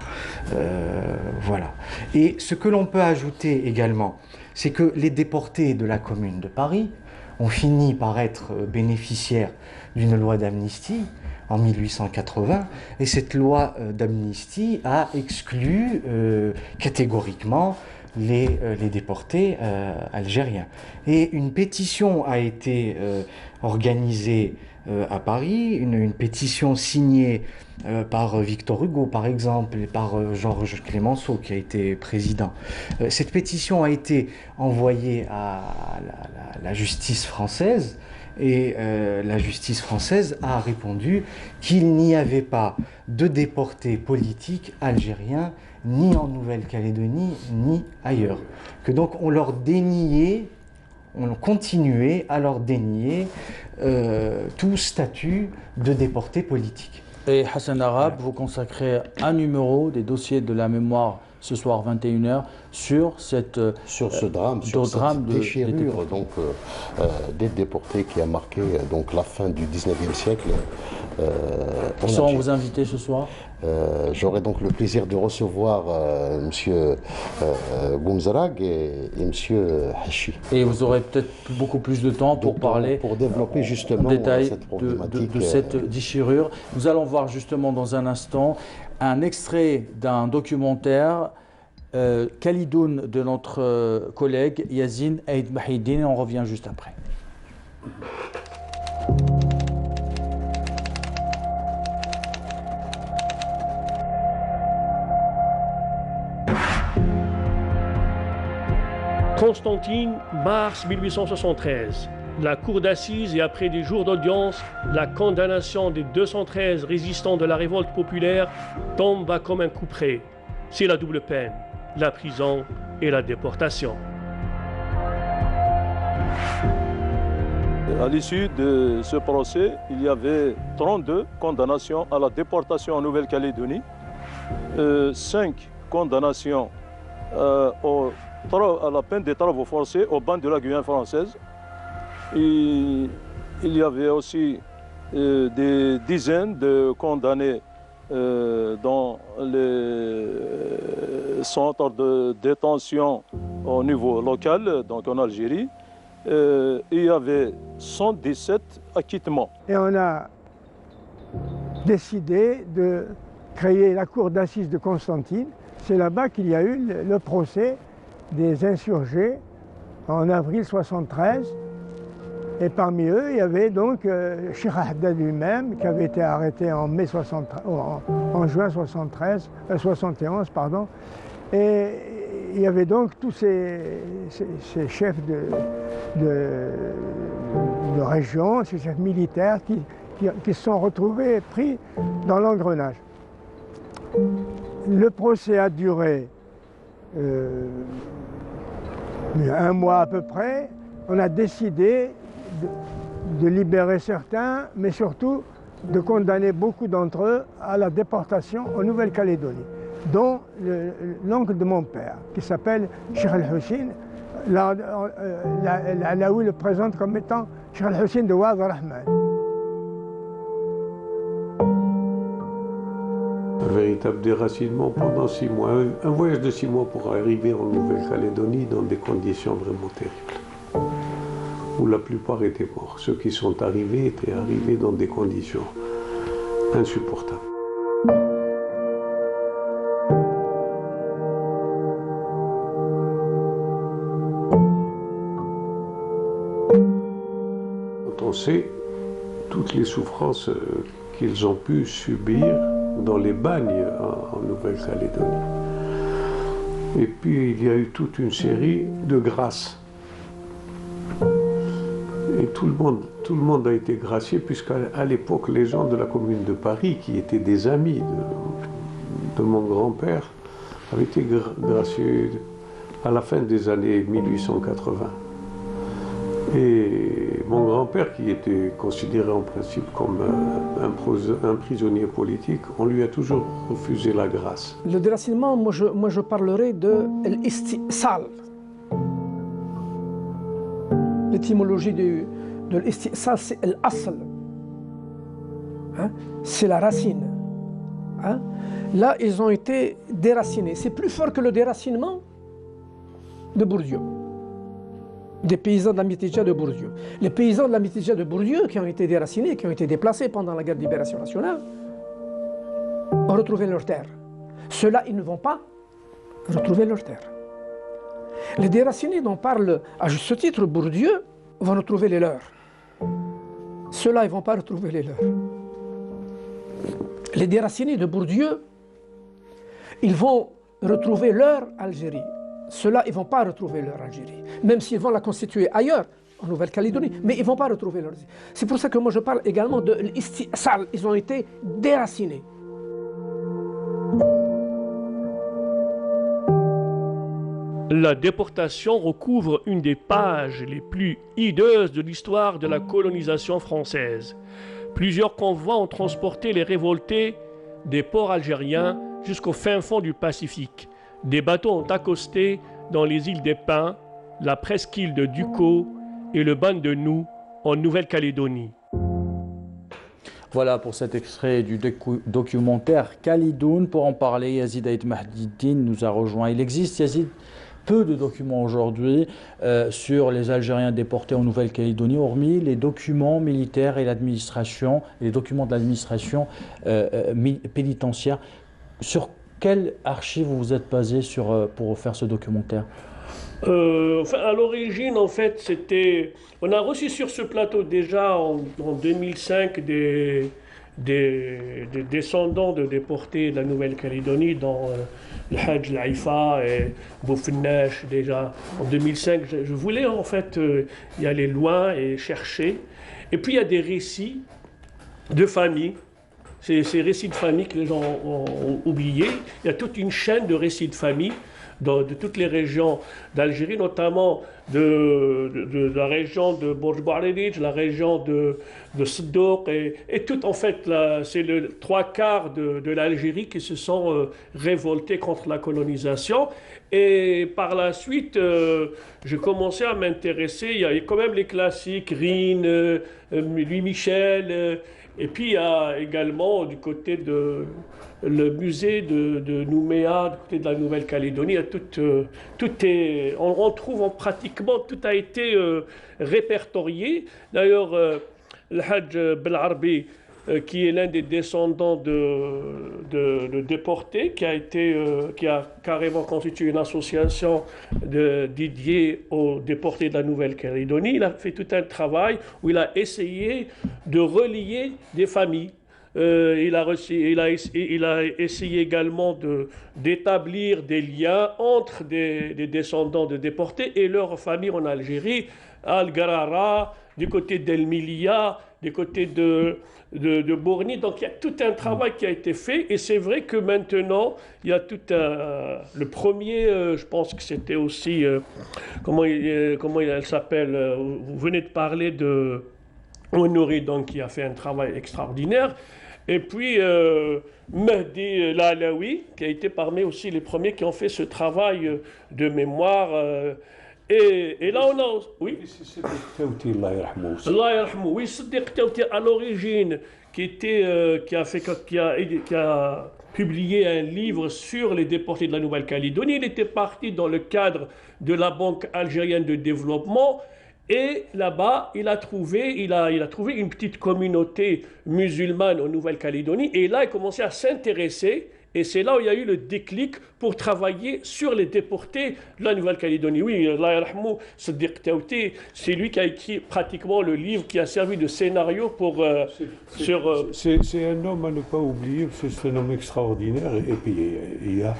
S3: Voilà. Et ce que l'on peut ajouter également, c'est que les déportés de la commune de Paris ont fini par être bénéficiaires d'une loi d'amnistie en 1880, et cette loi d'amnistie a exclu catégoriquement les déportés algériens. Et une pétition a été organisée à Paris, une pétition signée par Victor Hugo, par exemple, et par Georges Clemenceau, qui a été président. Cette pétition a été envoyée à la justice française, et la justice française a répondu qu'il n'y avait pas de déportés politiques algériens, ni en Nouvelle-Calédonie, ni ailleurs. Que donc on leur déniait, on continuait à leur dénier tout statut de déporté politique.
S1: Et Hassan Arabe, vous consacrez un numéro des dossiers de la mémoire ce soir 21h sur
S6: ce drame, sur cette déchirure des déportés qui a marqué donc la fin du 19e siècle.
S1: Qui seront vos invités ce soir?
S6: J'aurai donc le plaisir de recevoir M. Goumzarag et M. Hachi.
S1: Et vous aurez peut-être beaucoup plus de temps pour parler
S6: pour développer justement
S1: en détail
S6: cette problématique
S1: de cette déchirure. Nous allons voir justement dans un instant un extrait d'un documentaire Khalidoun de notre collègue Yazine Aïd Mahidine, et on revient juste après.
S7: Constantine, mars 1873. La cour d'assises et après des jours d'audience, la condamnation des 213 résistants de la révolte populaire tombe comme un coup près. C'est la double peine, la prison et la déportation.
S8: À l'issue de ce procès, il y avait 32 condamnations à la déportation en Nouvelle-Calédonie, 5 condamnations à la peine des travaux forcés au banc de la Guyane française. Et il y avait aussi des dizaines de condamnés dans les centres de détention au niveau local, donc en Algérie. Il y avait 117 acquittements.
S9: Et on a décidé de créer la cour d'assises de Constantine. C'est là-bas qu'il y a eu le procès des insurgés en avril 1973. Et parmi eux, il y avait donc Cheikh Haddad lui-même, qui avait été arrêté en juin 71, pardon. Et il y avait donc tous ces chefs de région, ces chefs militaires qui se sont retrouvés pris dans l'engrenage. Le procès a duré un mois à peu près. On a décidé de libérer certains, mais surtout de condamner beaucoup d'entre eux à la déportation en Nouvelle-Calédonie, dont l'oncle de mon père, qui s'appelle Cheikh Al-Hussein. Alaoui le présente comme étant Cheikh Al-Hussein de Ouad Rahman.
S2: Un véritable déracinement pendant 6 mois, un voyage de 6 mois pour arriver en Nouvelle-Calédonie dans des conditions vraiment terribles. où la plupart étaient morts. Ceux qui sont arrivés étaient arrivés dans des conditions insupportables. Quand on sait toutes les souffrances qu'ils ont pu subir dans les bagnes en Nouvelle-Calédonie. Et puis il y a eu toute une série de grâces. Et tout le monde a été gracié, puisqu'à l'époque, les gens de la commune de Paris, qui étaient des amis de mon grand-père, avaient été graciés à la fin des années 1880. Et mon grand-père, qui était considéré en principe comme un prisonnier politique, on lui a toujours refusé la grâce.
S10: Le déracinement, moi je parlerai de l'istisal. L'étymologie de l'istisal, c'est l'asl. Hein? C'est la racine. Hein? Là, ils ont été déracinés. C'est plus fort que le déracinement de Bourdieu. Des paysans de la Mitidja de Bourdieu. Les paysans de la Mitidja de Bourdieu qui ont été déracinés, qui ont été déplacés pendant la guerre de libération nationale, ont retrouvé leur terre. Ceux-là, ils ne vont pas retrouver leur terre. Les déracinés dont parle à juste titre Bourdieu vont retrouver les leurs. Ceux-là, ils ne vont pas retrouver les leurs. Les déracinés de Bourdieu, ils vont retrouver leur Algérie. Ceux-là, ils ne vont pas retrouver leur Algérie, même s'ils vont la constituer ailleurs, en Nouvelle-Calédonie, mais ils ne vont pas retrouver leur Algérie. C'est pour ça que moi je parle également de l'istisal. Ils ont été déracinés.
S7: La déportation recouvre une des pages les plus hideuses de l'histoire de la colonisation française. Plusieurs convois ont transporté les révoltés des ports algériens jusqu'au fin fond du Pacifique. Des bateaux ont accosté dans les îles des Pins, la presqu'île de Ducos et le banc de Nou en Nouvelle-Calédonie.
S1: Voilà pour cet extrait du documentaire Khalidoun. Pour en parler, Yazid Aïd Mahdiddine nous a rejoint. Il existe, Yazid, peu de documents aujourd'hui sur les Algériens déportés en Nouvelle-Calédonie, hormis les documents militaires et l'administration, les documents de l'administration pénitentiaire. Sur quelle archive vous vous êtes basé pour faire ce documentaire?
S7: À l'origine, en fait, on a reçu sur ce plateau déjà en 2005 des descendants de déportés de la Nouvelle-Calédonie, dont le Hajj Laïfa et Boufnash. Déjà en 2005, je voulais en fait y aller loin et chercher. Et puis il y a des récits de famille. Ces récits de famille que les gens ont oubliés. Il y a toute une chaîne de récits de famille de toutes les régions d'Algérie, notamment de la région de Bourj Bouarelidj, la région de Sdouk, et tout en fait, c'est le 3/4 de l'Algérie qui se sont révoltés contre la colonisation. Et par la suite, j'ai commencé à m'intéresser, il y a quand même les classiques, Rine, Louis Michel, et puis il y a également du côté de le musée de Nouméa, du côté de la Nouvelle-Calédonie, on trouve pratiquement, tout a été répertorié. D'ailleurs, le Hajj Belarbi, qui est l'un des descendants de déportés, qui a carrément constitué une association dédiée aux déportés de la Nouvelle-Calédonie. Il a fait tout un travail où il a essayé de relier des familles. Il a essayé également d'établir des liens entre des descendants de déportés et leurs familles en Algérie, Al-Garara, du côté d'El Milia, du côté de Bourni. Donc il y a tout un travail qui a été fait, et c'est vrai que maintenant il y a le premier, je pense que c'était aussi, comment elle s'appelle, vous venez de parler de Honoré, donc qui a fait un travail extraordinaire. Et puis Mehdi Lalaoui, qui a été parmi aussi les premiers qui ont fait ce travail de mémoire. Et là, on a... Oui. Oui, Siddiq Tawti, à l'origine, qui a publié un livre sur les déportés de la Nouvelle-Calédonie. Il était parti dans le cadre de la Banque algérienne de développement. Et là-bas, il a trouvé une petite communauté musulmane en Nouvelle-Calédonie. Et là, il a commencé à s'intéresser. Et c'est là où il y a eu le déclic pour travailler sur les déportés de la Nouvelle-Calédonie. Oui, Allah yarhamou, Siddiq Taouti, c'est lui qui a écrit pratiquement le livre qui a servi de scénario pour...
S2: C'est un homme à ne pas oublier, c'est un homme extraordinaire. Et puis, il y a...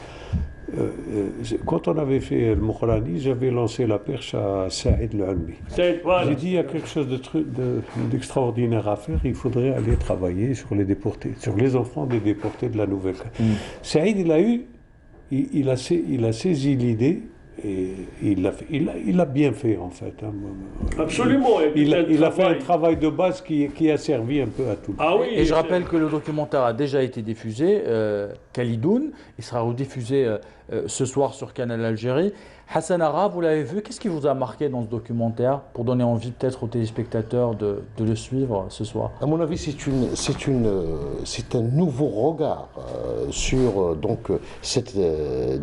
S2: quand on avait fait le Mourani, j'avais lancé la perche à Saïd Al-Almi.
S7: Voilà.
S2: J'ai dit, il y a quelque chose d'extraordinaire à faire, il faudrait aller travailler sur les déportés, sur les enfants des déportés de la Nouvelle-Calédonie. Saïd, il a saisi l'idée et il l'a bien fait en fait. Hein.
S7: Absolument.
S2: Il a fait un travail de base qui a servi un peu à tout.
S1: Ah oui, et je rappelle que le documentaire a déjà été diffusé, Khalidoun, il sera rediffusé ce soir sur Canal Algérie. Hassan Ara, vous l'avez vu, qu'est-ce qui vous a marqué dans ce documentaire pour donner envie peut-être aux téléspectateurs de le suivre ce soir?
S6: À mon avis, c'est un nouveau regard sur cette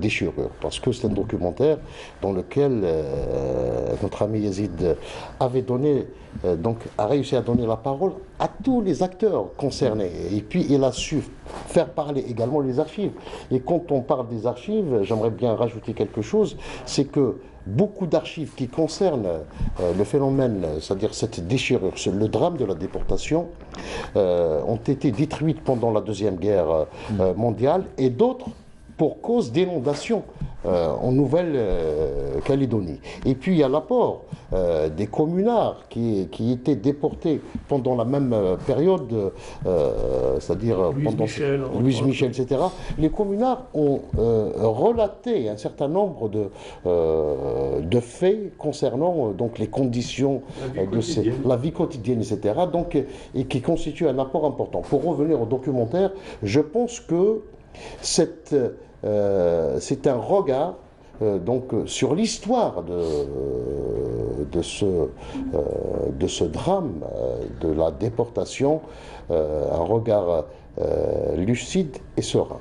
S6: déchirure, parce que c'est un documentaire dans lequel notre ami Yazid avait a réussi à donner la parole à tous les acteurs concernés. Et puis il a su faire parler également les archives. Et quand on parle des archives, j'aimerais bien rajouter quelque chose, c'est que beaucoup d'archives qui concernent le phénomène, c'est-à-dire cette déchirure, le drame de la déportation, ont été détruites pendant la Deuxième Guerre mondiale, et d'autres pour cause d'inondation en Nouvelle-Calédonie. Et puis il y a l'apport des communards qui étaient déportés pendant la même période, c'est-à-dire Louise Michel, etc. Les communards ont relaté un certain nombre de faits concernant les conditions de la vie quotidienne, etc. Et qui constituent un apport important. Pour revenir au documentaire, je pense que c'est un regard sur l'histoire de ce drame de la déportation, un regard lucide et serein.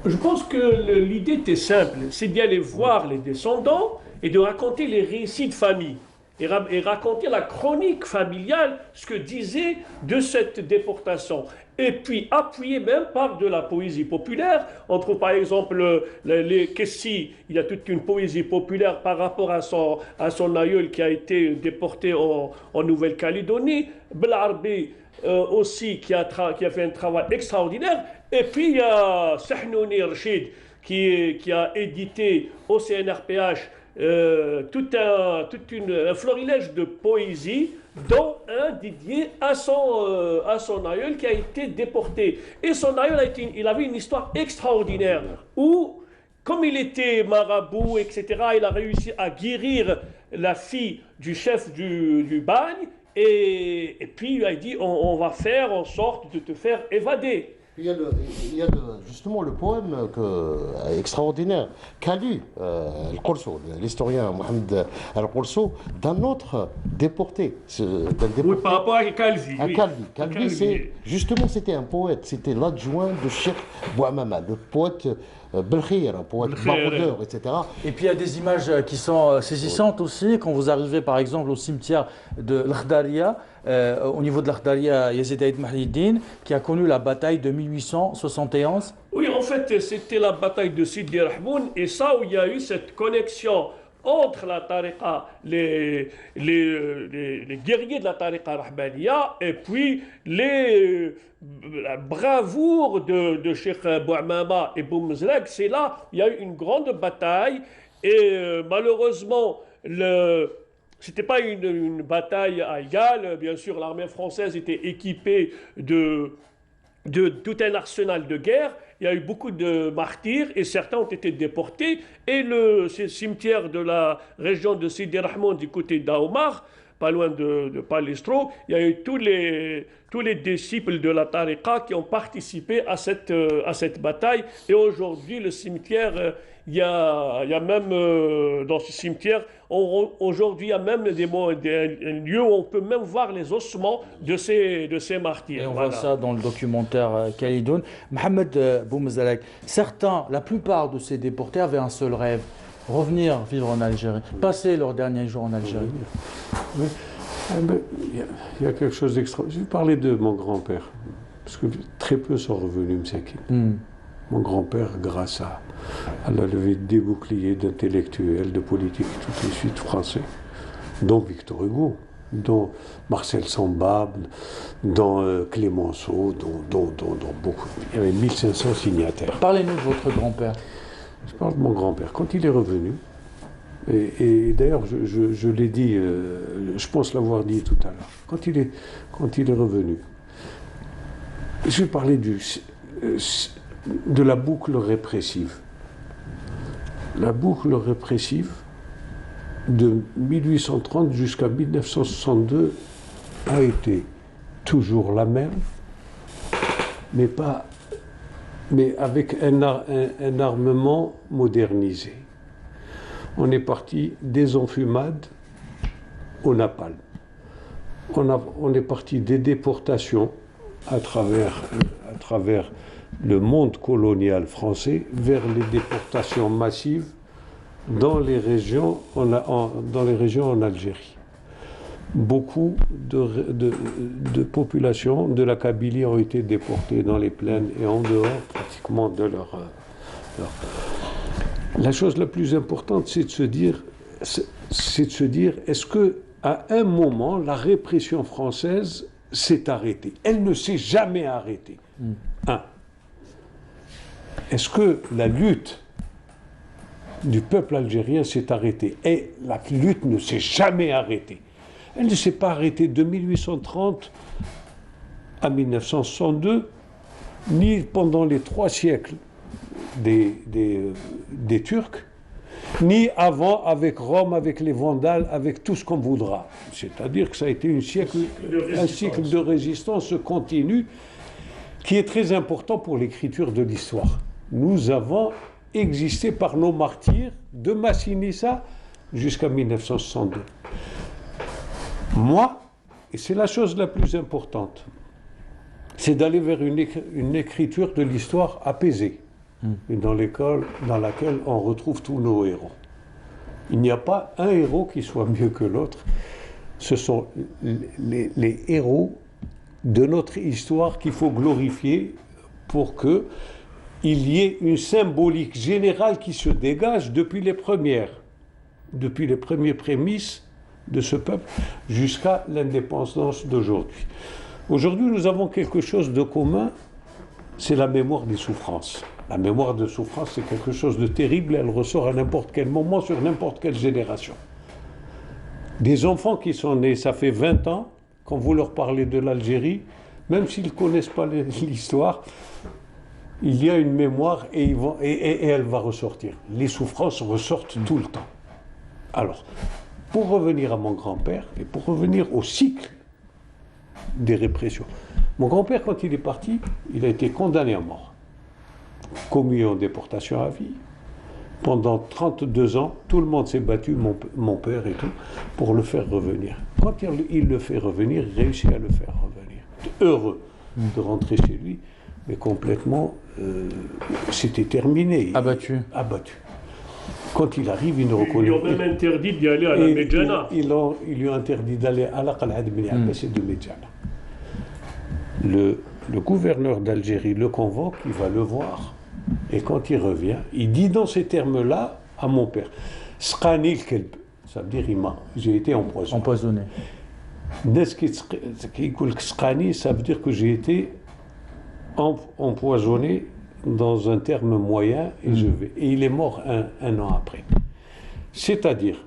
S7: Je pense que l'idée était simple, c'est d'y aller voir les descendants et de raconter les récits de famille. Et raconter la chronique familiale, ce que disait de cette déportation. Et puis appuyer même par de la poésie populaire. On trouve par exemple les Kessi, il y a toute une poésie populaire par rapport à son aïeul qui a été déporté en Nouvelle-Calédonie. Belarbi aussi qui a fait un travail extraordinaire. Et puis il y a Sahnouni Rachid qui a édité au CNRPH tout un florilège de poésie, dont un dédié à son aïeul qui a été déporté. Et son aïeul il avait une histoire extraordinaire où, comme il était marabout, etc., il a réussi à guérir la fille du chef du bagne, et puis il a dit on va faire en sorte de te faire évader.
S6: Il y a justement le poème extraordinaire qu'a lu Al-Qurso, l'historien Mohamed Al-Qurso, d'un autre déporté.
S7: Oui, par rapport à Calvi.
S6: Calvi, justement, c'était un poète, c'était l'adjoint de Cheikh Bouamama, le poète Belkhir, un poète baroudeur, etc.
S1: Et puis il y a des images qui sont saisissantes aussi, quand vous arrivez par exemple au cimetière de l'Akhdaria, au niveau de l'Akhdaria, Yazid Aïd Mahlidine, qui a connu la bataille de 1871.
S7: Oui, en fait, c'était la bataille de Sidi Rahmoun, et ça où il y a eu cette connexion entre la tariqa, les guerriers de la tariqa rahbaniya, et puis la bravoure de Cheikh Bouamama et Boumezreg. C'est là il y a eu une grande bataille, et malheureusement c'était pas une bataille à égal. Bien sûr, l'armée française était équipée de tout un arsenal de guerre. Il y a eu beaucoup de martyrs et certains ont été déportés. Et le cimetière de la région de Sidi Rahman du côté d'Aomar, pas loin de Palestro, il y a eu tous les disciples de la tariqa qui ont participé à cette bataille. Et aujourd'hui, le cimetière, il y a même dans ce cimetière, aujourd'hui, il y a même des lieux où on peut même voir les ossements de ces martyrs.
S1: Et on voit ça dans le documentaire Khalidoun. Mohamed Boumezreg, la plupart de ces déportés avaient un seul rêve, revenir vivre en Algérie, passer leurs derniers jours en Algérie.
S2: Oui. Il y a quelque chose d'extra. Je vais parler de mon grand-père, parce que très peu sont revenus, Msakin. Mon grand-père, grâce à la levée des boucliers d'intellectuels, de politiques, tout de suite français, dont Victor Hugo, dont Marcel Sambab, dont Clémenceau, dont beaucoup. Il y avait 1500 signataires.
S1: Parlez-nous de votre grand-père.
S2: Je parle de mon grand-père. Quand il est revenu, et d'ailleurs je l'ai dit, je pense l'avoir dit tout à l'heure, quand il est revenu, je vais parler de la boucle répressive. La boucle répressive de 1830 jusqu'à 1962 a été toujours la même, mais avec un armement modernisé. On est parti des enfumades au napalm. On est parti des déportations à travers le monde colonial français vers les déportations massives dans les régions en Algérie. Beaucoup de populations de la Kabylie ont été déportées dans les plaines et en dehors pratiquement de leur... La chose la plus importante, c'est de se dire, est-ce que à un moment, la répression française s'est arrêtée? Elle ne s'est jamais arrêtée. Est-ce que la lutte du peuple algérien s'est arrêtée? Et la lutte ne s'est jamais arrêtée. Elle ne s'est pas arrêtée de 1830 à 1962, ni pendant les 3 siècles des Turcs, ni avant avec Rome, avec les Vandales, avec tout ce qu'on voudra. C'est-à-dire que ça a été un cycle de résistance continue qui est très important pour l'écriture de l'histoire. Nous avons existé par nos martyrs de Massinissa jusqu'à 1962. Moi, et c'est la chose la plus importante, c'est d'aller vers une écriture de l'histoire apaisée, dans laquelle on retrouve tous nos héros. Il n'y a pas un héros qui soit mieux que l'autre. Ce sont les héros de notre histoire qu'il faut glorifier pour qu'il y ait une symbolique générale qui se dégage depuis les premières prémices de ce peuple jusqu'à l'indépendance d'aujourd'hui. Aujourd'hui, nous avons quelque chose de commun, c'est la mémoire des souffrances. La mémoire de souffrance, c'est quelque chose de terrible, elle ressort à n'importe quel moment, sur n'importe quelle génération. Des enfants qui sont nés, ça fait 20 ans, quand vous leur parlez de l'Algérie, même s'ils ne connaissent pas l'histoire, il y a une mémoire et elle va ressortir. Les souffrances ressortent tout le temps. Alors, pour revenir à mon grand-père et pour revenir au cycle des répressions, mon grand-père, quand il est parti, il a été condamné à mort, commis en déportation à vie. Pendant 32 ans, tout le monde s'est battu, mon père et tout, pour le faire revenir. Quand il le fait revenir, il réussit à le faire revenir. Heureux de rentrer chez lui, mais complètement, c'était terminé.
S1: Abattu.
S2: Quand il arrive, il ne reconnaît...
S7: Ils lui ont même interdit d'y aller à la Medjana.
S2: Ils lui ont interdit d'aller à la Qal'ad bin Abbas et de Medjana. Le gouverneur d'Algérie le convoque, il va le voir. Et quand il revient, il dit dans ces termes-là à mon père, « Sqani l-kelb », ça veut dire j'ai été empoisonné. Sqani, ça veut dire que j'ai été empoisonné dans un terme moyen et et il est mort un an après. C'est-à-dire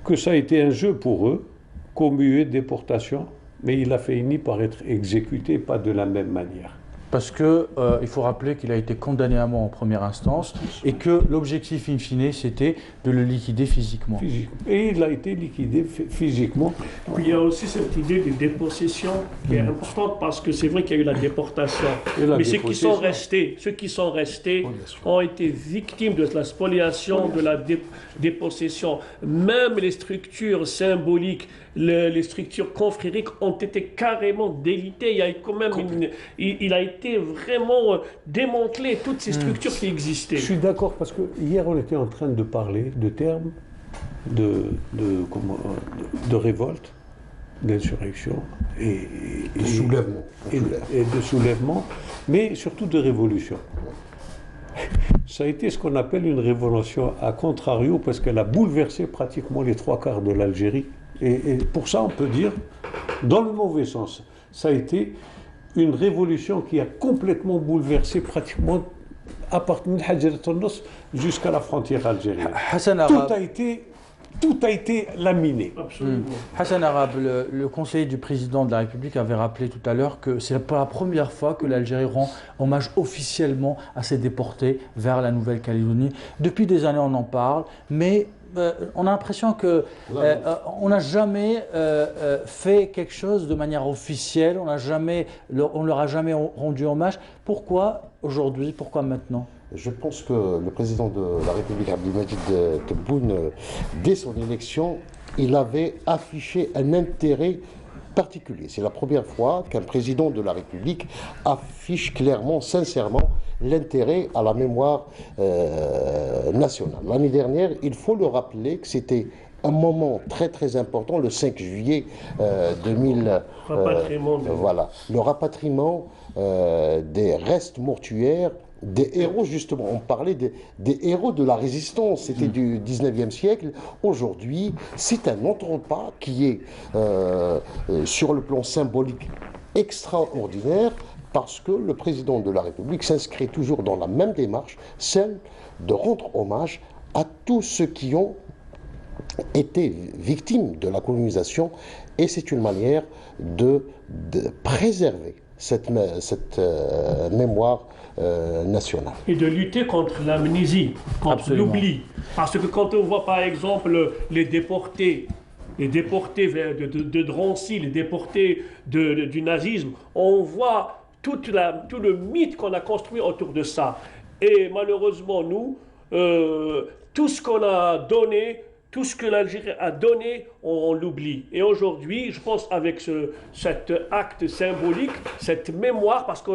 S2: que ça a été un jeu pour eux, commuée, déportation, mais il a fini par être exécuté, pas de la même manière.
S1: Parce que il faut rappeler qu'il a été condamné à mort en première instance et que l'objectif in fine c'était de le liquider physiquement.
S2: Et il a été liquidé physiquement.
S7: Puis il y a aussi cette idée de dépossession qui est importante parce que c'est vrai qu'il y a eu la déportation. Mais ceux qui sont restés ont été victimes de la spoliation, de la dépossession. Même les structures symboliques, les structures confrériques ont été carrément délitées. Il y a quand même il a été été vraiment démantelé toutes ces structures qui existaient.
S2: Je suis d'accord parce que hier on était en train de parler de termes de révolte, d'insurrection et de soulèvement, mais surtout de révolution. Ça a été ce qu'on appelle une révolution à contrario parce qu'elle a bouleversé pratiquement les 3/4 de l'Algérie. Et pour ça, on peut dire, dans le mauvais sens, ça a été une révolution qui a complètement bouleversé pratiquement à partir de Hadjirat al-Nasr jusqu'à la frontière algérienne. Tout a été laminé.
S7: Absolument.
S1: Hassan Arab, le conseiller du président de la République, avait rappelé tout à l'heure que c'est pour la première fois que l'Algérie rend hommage officiellement à ses déportés vers la Nouvelle-Calédonie. Depuis des années, on en parle, mais on a l'impression qu'on n'a jamais fait quelque chose de manière officielle, on leur a jamais rendu hommage. Pourquoi aujourd'hui? Pourquoi maintenant?
S6: Je pense que le président de la République, Abdelmadjid Tebboune, dès son élection, il avait affiché un intérêt particulier. C'est la première fois qu'un président de la République affiche clairement, sincèrement, l'intérêt à la mémoire nationale. L'année dernière, il faut le rappeler que c'était un moment très très important, le 5 juillet 2000. Voilà, le rapatriement des restes mortuaires des héros, justement. On parlait des héros de la résistance, c'était du 19e siècle. Aujourd'hui, c'est un autre pas qui est, sur le plan symbolique, extraordinaire, parce que le président de la République s'inscrit toujours dans la même démarche, celle de rendre hommage à tous ceux qui ont été victimes de la colonisation, et c'est une manière de préserver cette mémoire nationale.
S7: Et de lutter contre l'amnésie, contre l'oubli. Parce que quand on voit par exemple les déportés de Drancy, les déportés du nazisme, on voit tout le mythe qu'on a construit autour de ça. Et malheureusement, nous, tout ce qu'on a donné, tout ce que l'Algérie a donné, on l'oublie. Et aujourd'hui, je pense avec cet acte symbolique, cette mémoire, parce que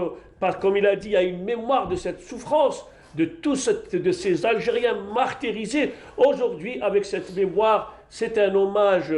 S7: comme il a dit, il y a une mémoire de cette souffrance, de ces Algériens martyrisés. Aujourd'hui, avec cette mémoire, c'est un hommage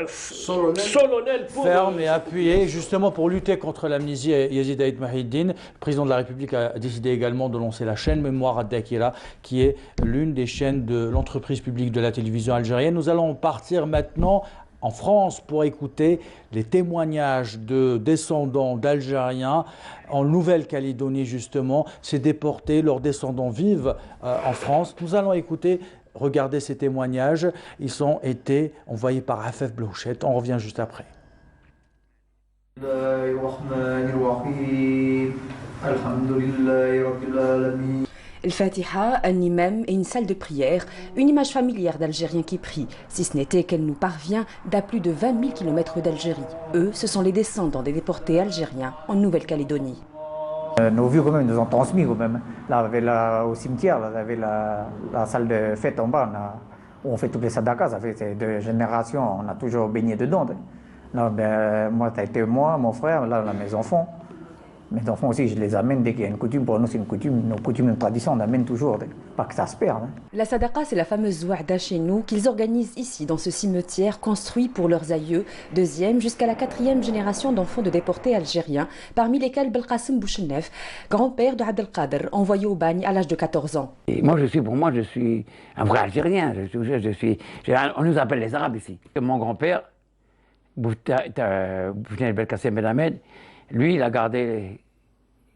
S7: solennel pour
S1: ferme et appuyé, justement pour lutter contre l'amnésie. Yazid Aïd Mahiddine, le président de la République, a décidé également de lancer la chaîne Mémoire Ad-Dakira, qui est l'une des chaînes de l'entreprise publique de la télévision algérienne. Nous allons partir maintenant en France pour écouter les témoignages de descendants d'Algériens en Nouvelle-Calédonie, justement. Ces déportés, leurs descendants vivent en France. Nous allons écouter. Regardez ces témoignages, ils ont été envoyés par Afef Blouchet. On revient juste après.
S11: El-Fatiha, un imam et une salle de prière, une image familière d'Algériens qui prient, si ce n'était qu'elle nous parvient d'à plus de 20 000 km d'Algérie. Eux, ce sont les descendants des déportés algériens en Nouvelle-Calédonie.
S12: Nos vieux quand même nous ont transmis quand même. Là, au cimetière, là, il y avait la salle de fête en bas, où on fait toutes les sadakas, ça fait 2 générations, on a toujours baigné dedans. Là, moi, ça a été moi, mon frère, là, mes enfants. Mes enfants aussi, je les amène dès qu'il y a une coutume. Pour nous, c'est une coutume, nos coutumes, une tradition, on amène toujours, pas que ça se perde.
S11: La sadaqa, c'est la fameuse Zouada chez nous, qu'ils organisent ici, dans ce cimetière construit pour leurs aïeux, 2e jusqu'à la 4e génération d'enfants de déportés algériens, parmi lesquels Belkacem Bouchenef, grand-père de Abdelkader, envoyé au bagne à l'âge de 14 ans.
S13: Et moi, je suis un vrai Algérien. On nous appelle les Arabes ici. Mon grand-père, Bouchenef Belkacem Ben Ahmed, lui, il a gardé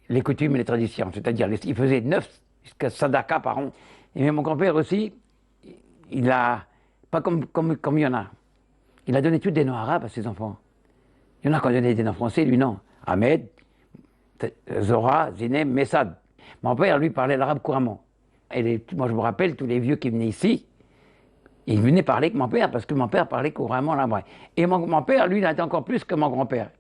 S13: les coutumes et les traditions. C'est-à-dire, il faisait 9 jusqu'à sadaka par an. Et mon grand-père aussi, il a, pas comme il y en a, il a donné tous des noms arabes à ses enfants. Il y en a qui ont donné des noms français, lui non. Ahmed, Zora, Zinem, Messad. Mon père, lui, parlait l'arabe couramment. Et moi, je me rappelle, tous les vieux qui venaient ici, ils venaient parler avec mon père, parce que mon père parlait couramment l'arabe. Et mon père, lui, il a été encore plus que mon grand-père.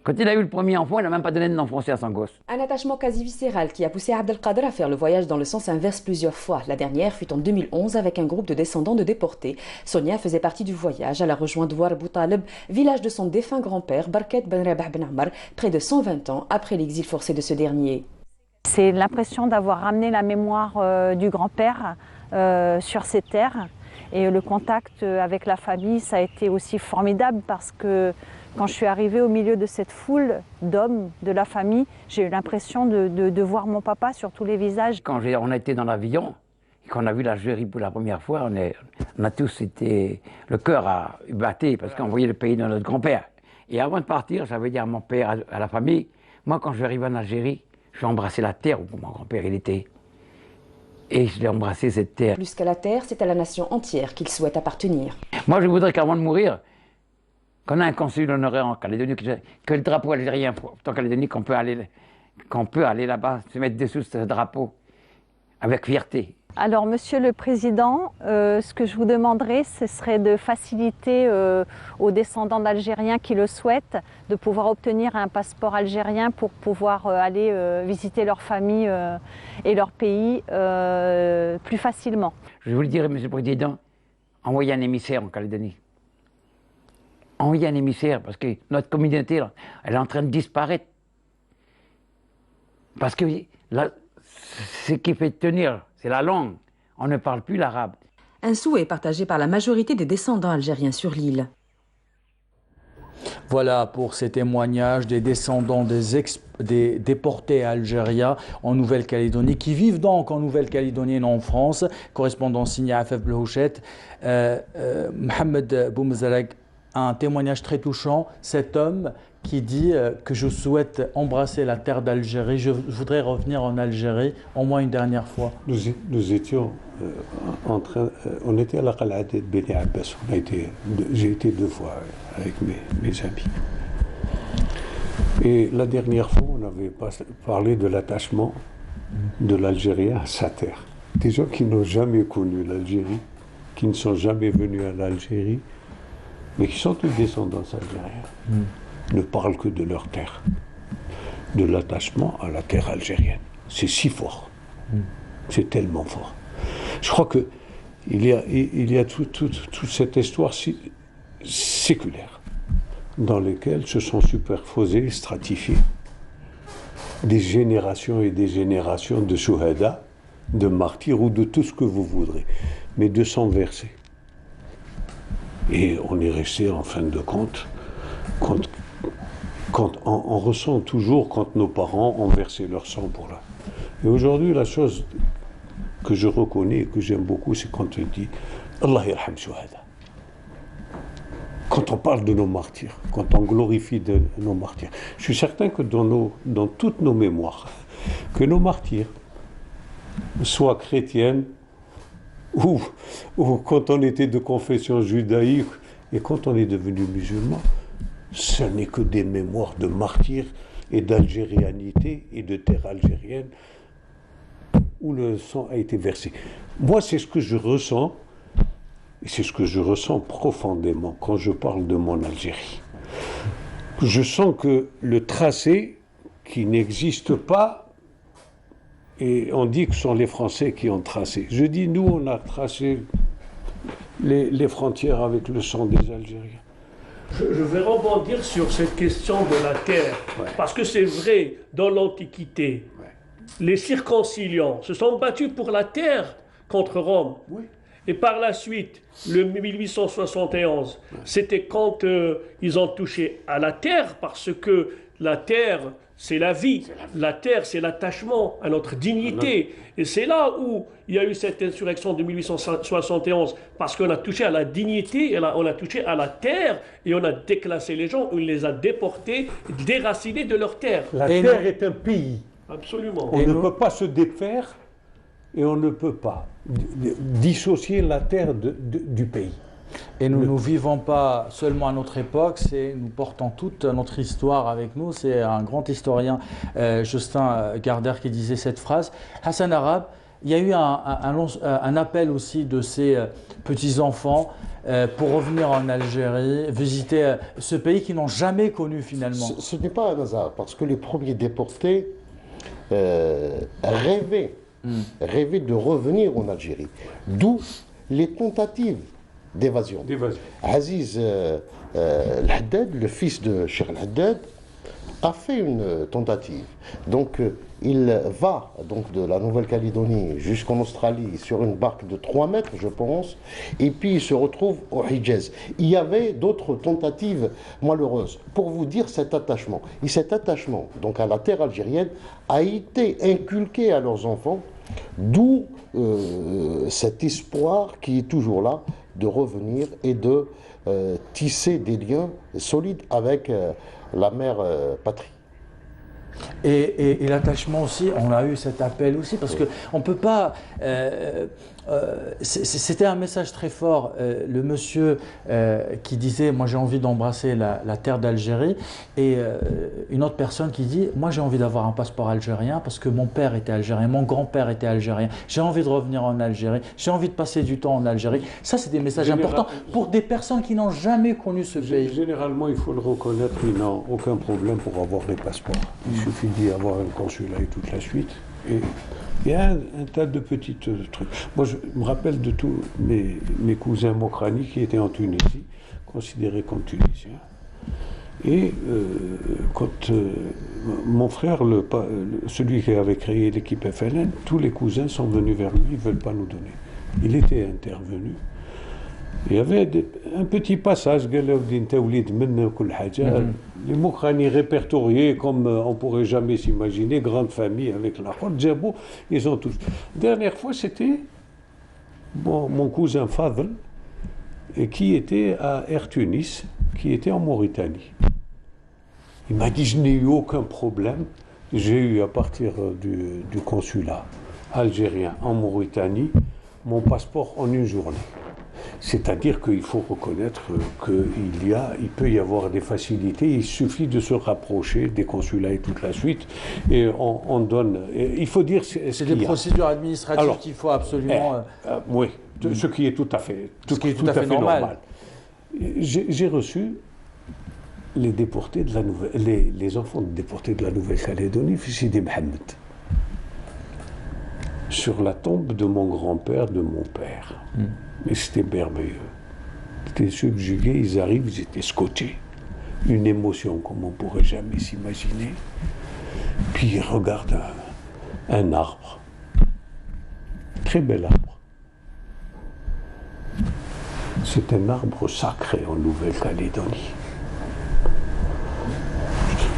S13: Quand il a eu le premier enfant, il n'a même pas donné de nom français à son gosse.
S11: Un attachement quasi viscéral qui a poussé Abdelkader à faire le voyage dans le sens inverse plusieurs fois. La dernière fut en 2011 avec un groupe de descendants de déportés. Sonia faisait partie du voyage. Elle a rejoint Douar Boutaleb, village de son défunt grand-père, Barket Ben Rabah Ben Ammar, près de 120 ans après l'exil forcé de ce dernier.
S14: C'est l'impression d'avoir ramené la mémoire du grand-père sur ces terres. Et le contact avec la famille, ça a été aussi formidable parce que quand je suis arrivée au milieu de cette foule d'hommes de la famille, j'ai eu l'impression de voir mon papa sur tous les visages.
S13: Quand on a été dans l'avion et qu'on a vu l'Algérie pour la première fois, on a tous été... Le cœur a battu parce qu'on voyait le pays de notre grand-père. Et avant de partir, j'avais dit à mon père, à la famille, moi quand je vais arriver en Algérie, je vais embrasser la terre où mon grand-père il était. Et je l'ai embrassé cette terre.
S11: Plus qu'à la terre, c'est à la nation entière qu'il souhaite appartenir.
S13: Moi je voudrais qu'avant de mourir, qu'on a un consul honoraire en Calédonie, que le drapeau algérien, en Calédonie, qu'on peut aller là-bas, se mettre dessous ce drapeau, avec fierté.
S14: Alors, Monsieur le Président, ce que je vous demanderais, ce serait de faciliter aux descendants d'Algériens qui le souhaitent, de pouvoir obtenir un passeport algérien pour pouvoir aller visiter leur famille et leur pays plus facilement.
S13: Je vous le dirai, Monsieur le Président, envoyez un émissaire en Calédonie. Envoyer un émissaire, parce que notre communauté, là, elle est en train de disparaître. Parce que là, ce qui fait tenir, c'est la langue. On ne parle plus l'arabe.
S11: Un souhait partagé par la majorité des descendants algériens sur l'île.
S1: Voilà pour ces témoignages des descendants des déportés algériens en Nouvelle-Calédonie, qui vivent donc en Nouvelle-Calédonie et en France. Correspondant signé à Afef Blhouchet. Mohamed Boumezarek, un témoignage très touchant, cet homme qui dit que je souhaite embrasser la terre d'Algérie, je voudrais revenir en Algérie au moins une dernière fois.
S2: Nous étions on était à la Qal'at de Beni Abbas, j'ai été 2 fois avec mes amis. Et la dernière fois, on avait parlé de l'attachement de l'Algérien à sa terre. Des gens qui n'ont jamais connu l'Algérie, qui ne sont jamais venus à l'Algérie, mais qui sont tous descendants algériens, ne parlent que de leur terre, de l'attachement à la terre algérienne. C'est si fort, c'est tellement fort. Je crois qu'il y a toute cette histoire séculaire dans laquelle se sont superposés, stratifiés des générations et des générations de shuhada, de martyrs ou de tout ce que vous voudrez, mais de sang versé. Et on est resté, en fin de compte, on ressent toujours quand nos parents ont versé leur sang pour là. Et aujourd'hui, la chose que je reconnais et que j'aime beaucoup, c'est quand on dit « Allah yarham shuhada ». Quand on parle de nos martyrs, quand on glorifie nos martyrs. Je suis certain que dans toutes nos mémoires, que nos martyrs, soient chrétiennes, ou quand on était de confession judaïque et quand on est devenu musulman, ce n'est que des mémoires de martyrs et d'algérianité et de terre algérienne où le sang a été versé. Moi, c'est ce que je ressens, et c'est ce que je ressens profondément quand je parle de mon Algérie. Je sens que le tracé qui n'existe pas, et on dit que ce sont les Français qui ont tracé. Je dis, nous, on a tracé les frontières avec le sang des Algériens.
S7: Je vais rebondir sur cette question de la terre, parce que c'est vrai, dans l'Antiquité, les circonciliants se sont battus pour la terre contre Rome. Et par la suite, le 1871, c'était quand ils ont touché à la terre, parce que la terre, c'est la vie. La terre, c'est l'attachement à notre dignité. Et c'est là où il y a eu cette insurrection de 1871, parce qu'on a touché à la dignité, on a touché à la terre, et on a déclassé les gens, on les a déportés, déracinés de leur terre.
S2: La terre est un pays.
S7: Absolument.
S2: On ne peut pas se défaire et on ne peut pas dissocier la terre du pays.
S1: Et nous ne vivons pas seulement à notre époque, nous portons toute notre histoire avec nous. C'est un grand historien, Justin Gardner, qui disait cette phrase. Hassan Arabe, il y a eu un appel aussi de ces petits-enfants pour revenir en Algérie, visiter ce pays qu'ils n'ont jamais connu finalement.
S6: Ce n'est pas un hasard, parce que les premiers déportés rêvaient de revenir en Algérie. D'où les tentatives d'évasion. Aziz Al-Haddad, le fils de Cheikh Al-Haddad, a fait une tentative. Donc il va donc de la Nouvelle-Calédonie jusqu'en Australie sur une barque de 3 mètres, je pense, et puis il se retrouve au Hijaz. Il y avait d'autres tentatives malheureuses. Pour vous dire cet attachement. Et cet attachement donc à la terre algérienne a été inculqué à leurs enfants, d'où cet espoir qui est toujours là de revenir et de tisser des liens solides avec la mère patrie.
S1: Et l'attachement aussi, on a eu cet appel aussi, parce qu'on ne peut pas... c'était un message très fort, le monsieur qui disait « moi j'ai envie d'embrasser la terre d'Algérie » et une autre personne qui dit « moi j'ai envie d'avoir un passeport algérien parce que mon père était algérien, mon grand-père était algérien, j'ai envie de revenir en Algérie, j'ai envie de passer du temps en Algérie ». Ça c'est des messages importants pour des personnes qui n'ont jamais connu ce pays.
S2: Généralement, il faut le reconnaître, ils n'ont aucun problème pour avoir des passeports. Il suffit d'y avoir un consulat et toute la suite. Et il y a un tas de petits trucs. Moi, je me rappelle de tous mes cousins mokrani qui étaient en Tunisie, considérés comme Tunisiens. Et quand mon frère, celui qui avait créé l'équipe FLN, tous les cousins sont venus vers lui, ils ne veulent pas nous donner. Il était intervenu. Il y avait un petit passage, les Mokrani répertoriés comme on ne pourrait jamais s'imaginer, grande famille avec la Djabou, ils ont tous. Dernière fois, c'était mon cousin Fadl, qui était à Air Tunis, qui était en Mauritanie. Il m'a dit, je n'ai eu aucun problème. J'ai eu à partir du consulat algérien en Mauritanie, mon passeport en une journée. C'est-à-dire qu'il faut reconnaître qu'il peut y avoir des facilités, il suffit de se rapprocher des consulats et toute la suite, et on donne... il faut dire
S1: c'est des procédures administratives qu'il faut absolument...
S2: oui, ce qui est tout à fait, normal. J'ai reçu les déportés de les enfants déportés de la Nouvelle-Calédonie, Sidi Mohamed, sur la tombe de mon grand-père, de mon père. Mais c'était merveilleux. C'était subjugué, ils arrivent, ils étaient scotchés. Une émotion comme on ne pourrait jamais s'imaginer. Puis ils regardent un arbre. Très bel arbre. C'est un arbre sacré en Nouvelle-Calédonie.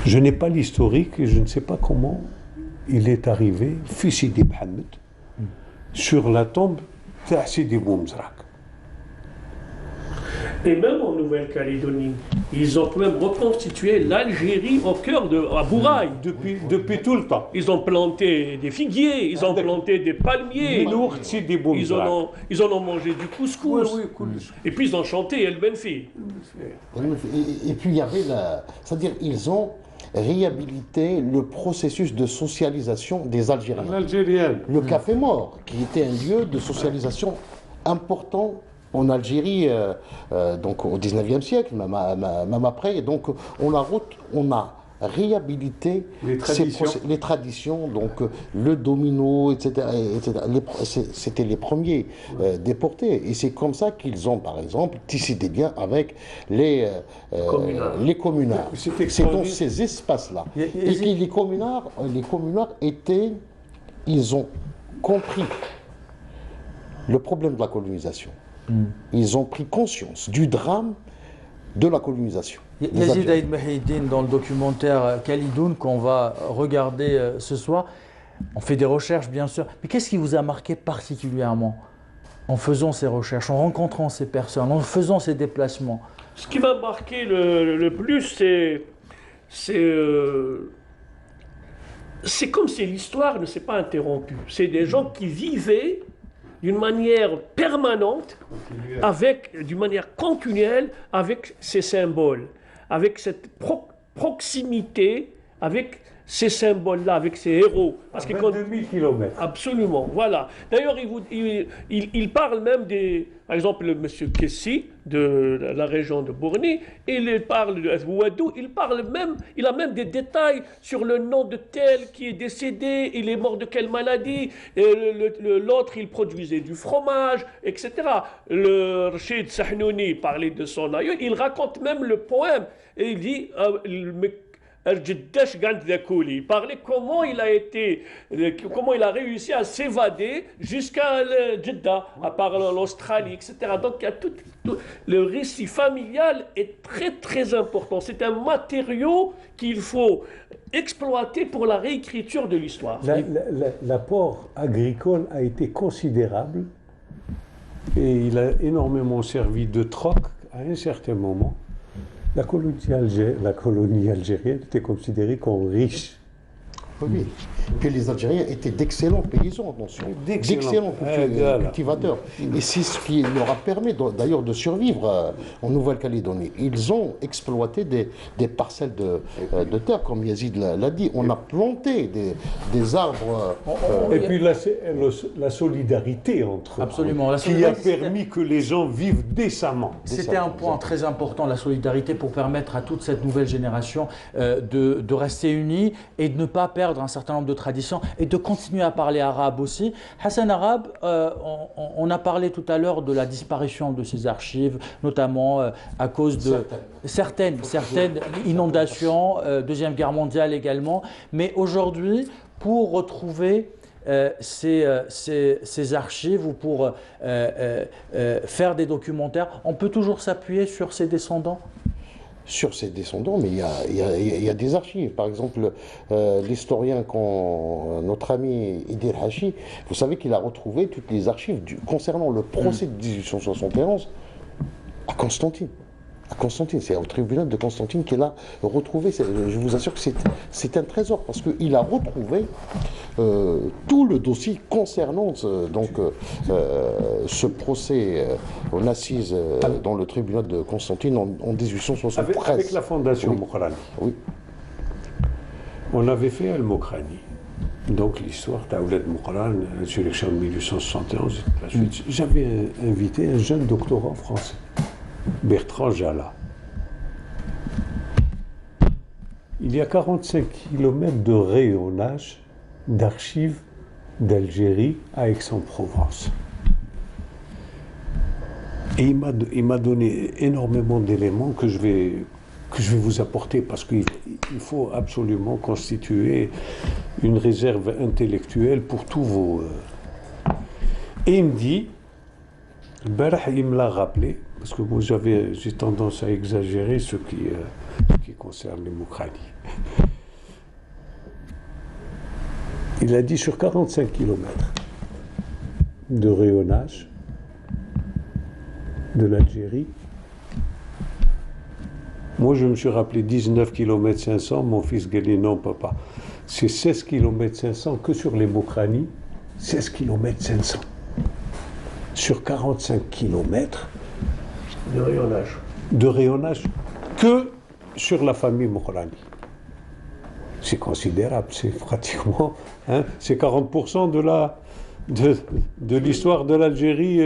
S2: Je n'ai pas l'historique et je ne sais pas comment il est arrivé, fils Sidi Mohamed, sur la tombe Sidi Boumzrak.
S7: Et même en Nouvelle-Calédonie, ils ont même reconstitué l'Algérie au cœur de Bouraï.
S2: Depuis tout le temps.
S7: Ils ont planté des figuiers, ils ont planté des palmiers. Ils en ont mangé du couscous. Et puis ils ont chanté El Benfi.
S6: Et puis il y avait c'est-à-dire ils ont réhabilité le processus de socialisation des Algériens. Le Café Mort, qui était un lieu de socialisation important en Algérie, donc au 19e siècle, même après. Et donc on a réhabilité les traditions, donc le domino, etc. C'était les premiers déportés. Et c'est comme ça qu'ils ont, par exemple, tissé des liens avec les communards. C'est dans ces espaces-là. Et puis les communards ils ont compris le problème de la colonisation. Ils ont pris conscience du drame de la colonisation.
S1: Yazid Aïd Mahidine, dans le documentaire Khalidoun qu'on va regarder ce soir, on fait des recherches bien sûr, mais qu'est-ce qui vous a marqué particulièrement en faisant ces recherches, en rencontrant ces personnes, en faisant ces déplacements?
S7: Ce qui m'a marqué le plus, c'est comme si l'histoire ne s'est pas interrompue. C'est des gens qui vivaient d'une manière permanente, d'une manière continuelle, avec ces symboles, avec cette proximité, avec ces symboles-là avec ces héros.
S2: Parce que 22 000 kilomètres.
S7: Absolument, voilà. D'ailleurs, il parle même des... Par exemple, le monsieur Kessi, de la région de Bourni, il parle de Ouadou, il a même des détails sur le nom de tel qui est décédé, il est mort de quelle maladie, l'autre il produisait du fromage, etc. Le Rachid Sahnouni parlait de son aïeul, il raconte même le poème, et il dit... il parlait comment il a réussi à s'évader jusqu'à Jeddah, à part l'Australie, etc. Donc il y a tout, le récit familial est très très important. C'est un matériau qu'il faut exploiter pour la réécriture de l'histoire.
S2: L'apport agricole a été considérable et il a énormément servi de troc à un certain moment. La colonie algérienne était considérée comme riche.
S6: Oui, que les Algériens étaient d'excellents paysans, attention, d'excellents cultivateurs. Et c'est ce qui leur a permis d'ailleurs de survivre en Nouvelle-Calédonie. Ils ont exploité des parcelles de terre, comme Yazid l'a dit. On a planté des arbres.
S2: Et puis la solidarité entre
S1: Absolument,
S2: qui a permis que les gens vivent décemment.
S1: C'était un point très important, la solidarité, pour permettre à toute cette nouvelle génération de rester unie et de ne pas perdre un certain nombre de traditions et de continuer à parler arabe aussi. Hassan Arabe, on a parlé tout à l'heure de la disparition de ces archives, notamment à cause de certaines inondations, Deuxième Guerre mondiale également. Mais aujourd'hui, pour retrouver ces archives ou pour faire des documentaires, on peut toujours s'appuyer sur ses descendants?
S6: Sur ses descendants, mais il y a des archives. Par exemple, l'historien, notre ami Idir Hachi, vous savez qu'il a retrouvé toutes les archives concernant le procès de 1871 à Constantine. C'est au tribunal de Constantine qu'il a retrouvé. Je vous assure que c'est un trésor parce qu'il a retrouvé tout le dossier concernant ce procès en assises dans le tribunal de Constantine en 1873.
S2: Avec la fondation Mokrani.
S6: Oui.
S2: On avait fait Al-Mokrani. Donc l'histoire d'Aoulad Mokran, l'insurrection de 1871, j'avais invité un jeune doctorant français. Bertrand Jallat. Il y a 45 km de rayonnage d'archives d'Algérie à Aix-en-Provence. Et il m'a donné énormément d'éléments que je vais vous apporter parce qu'il faut absolument constituer une réserve intellectuelle pour tous vos... Et il me dit, il me l'a rappelé, parce que moi j'ai tendance à exagérer ce qui concerne les Mokrani. Il a dit sur 45 km de rayonnage de l'Algérie, moi je me suis rappelé 19 km 500, mon fils a dit non papa, c'est 16 km 500 que sur les Mokrani, 16 km 500. Sur 45 km de rayonnage que sur la famille Mokrani. C'est considérable, c'est pratiquement, c'est 40% de l'histoire de l'Algérie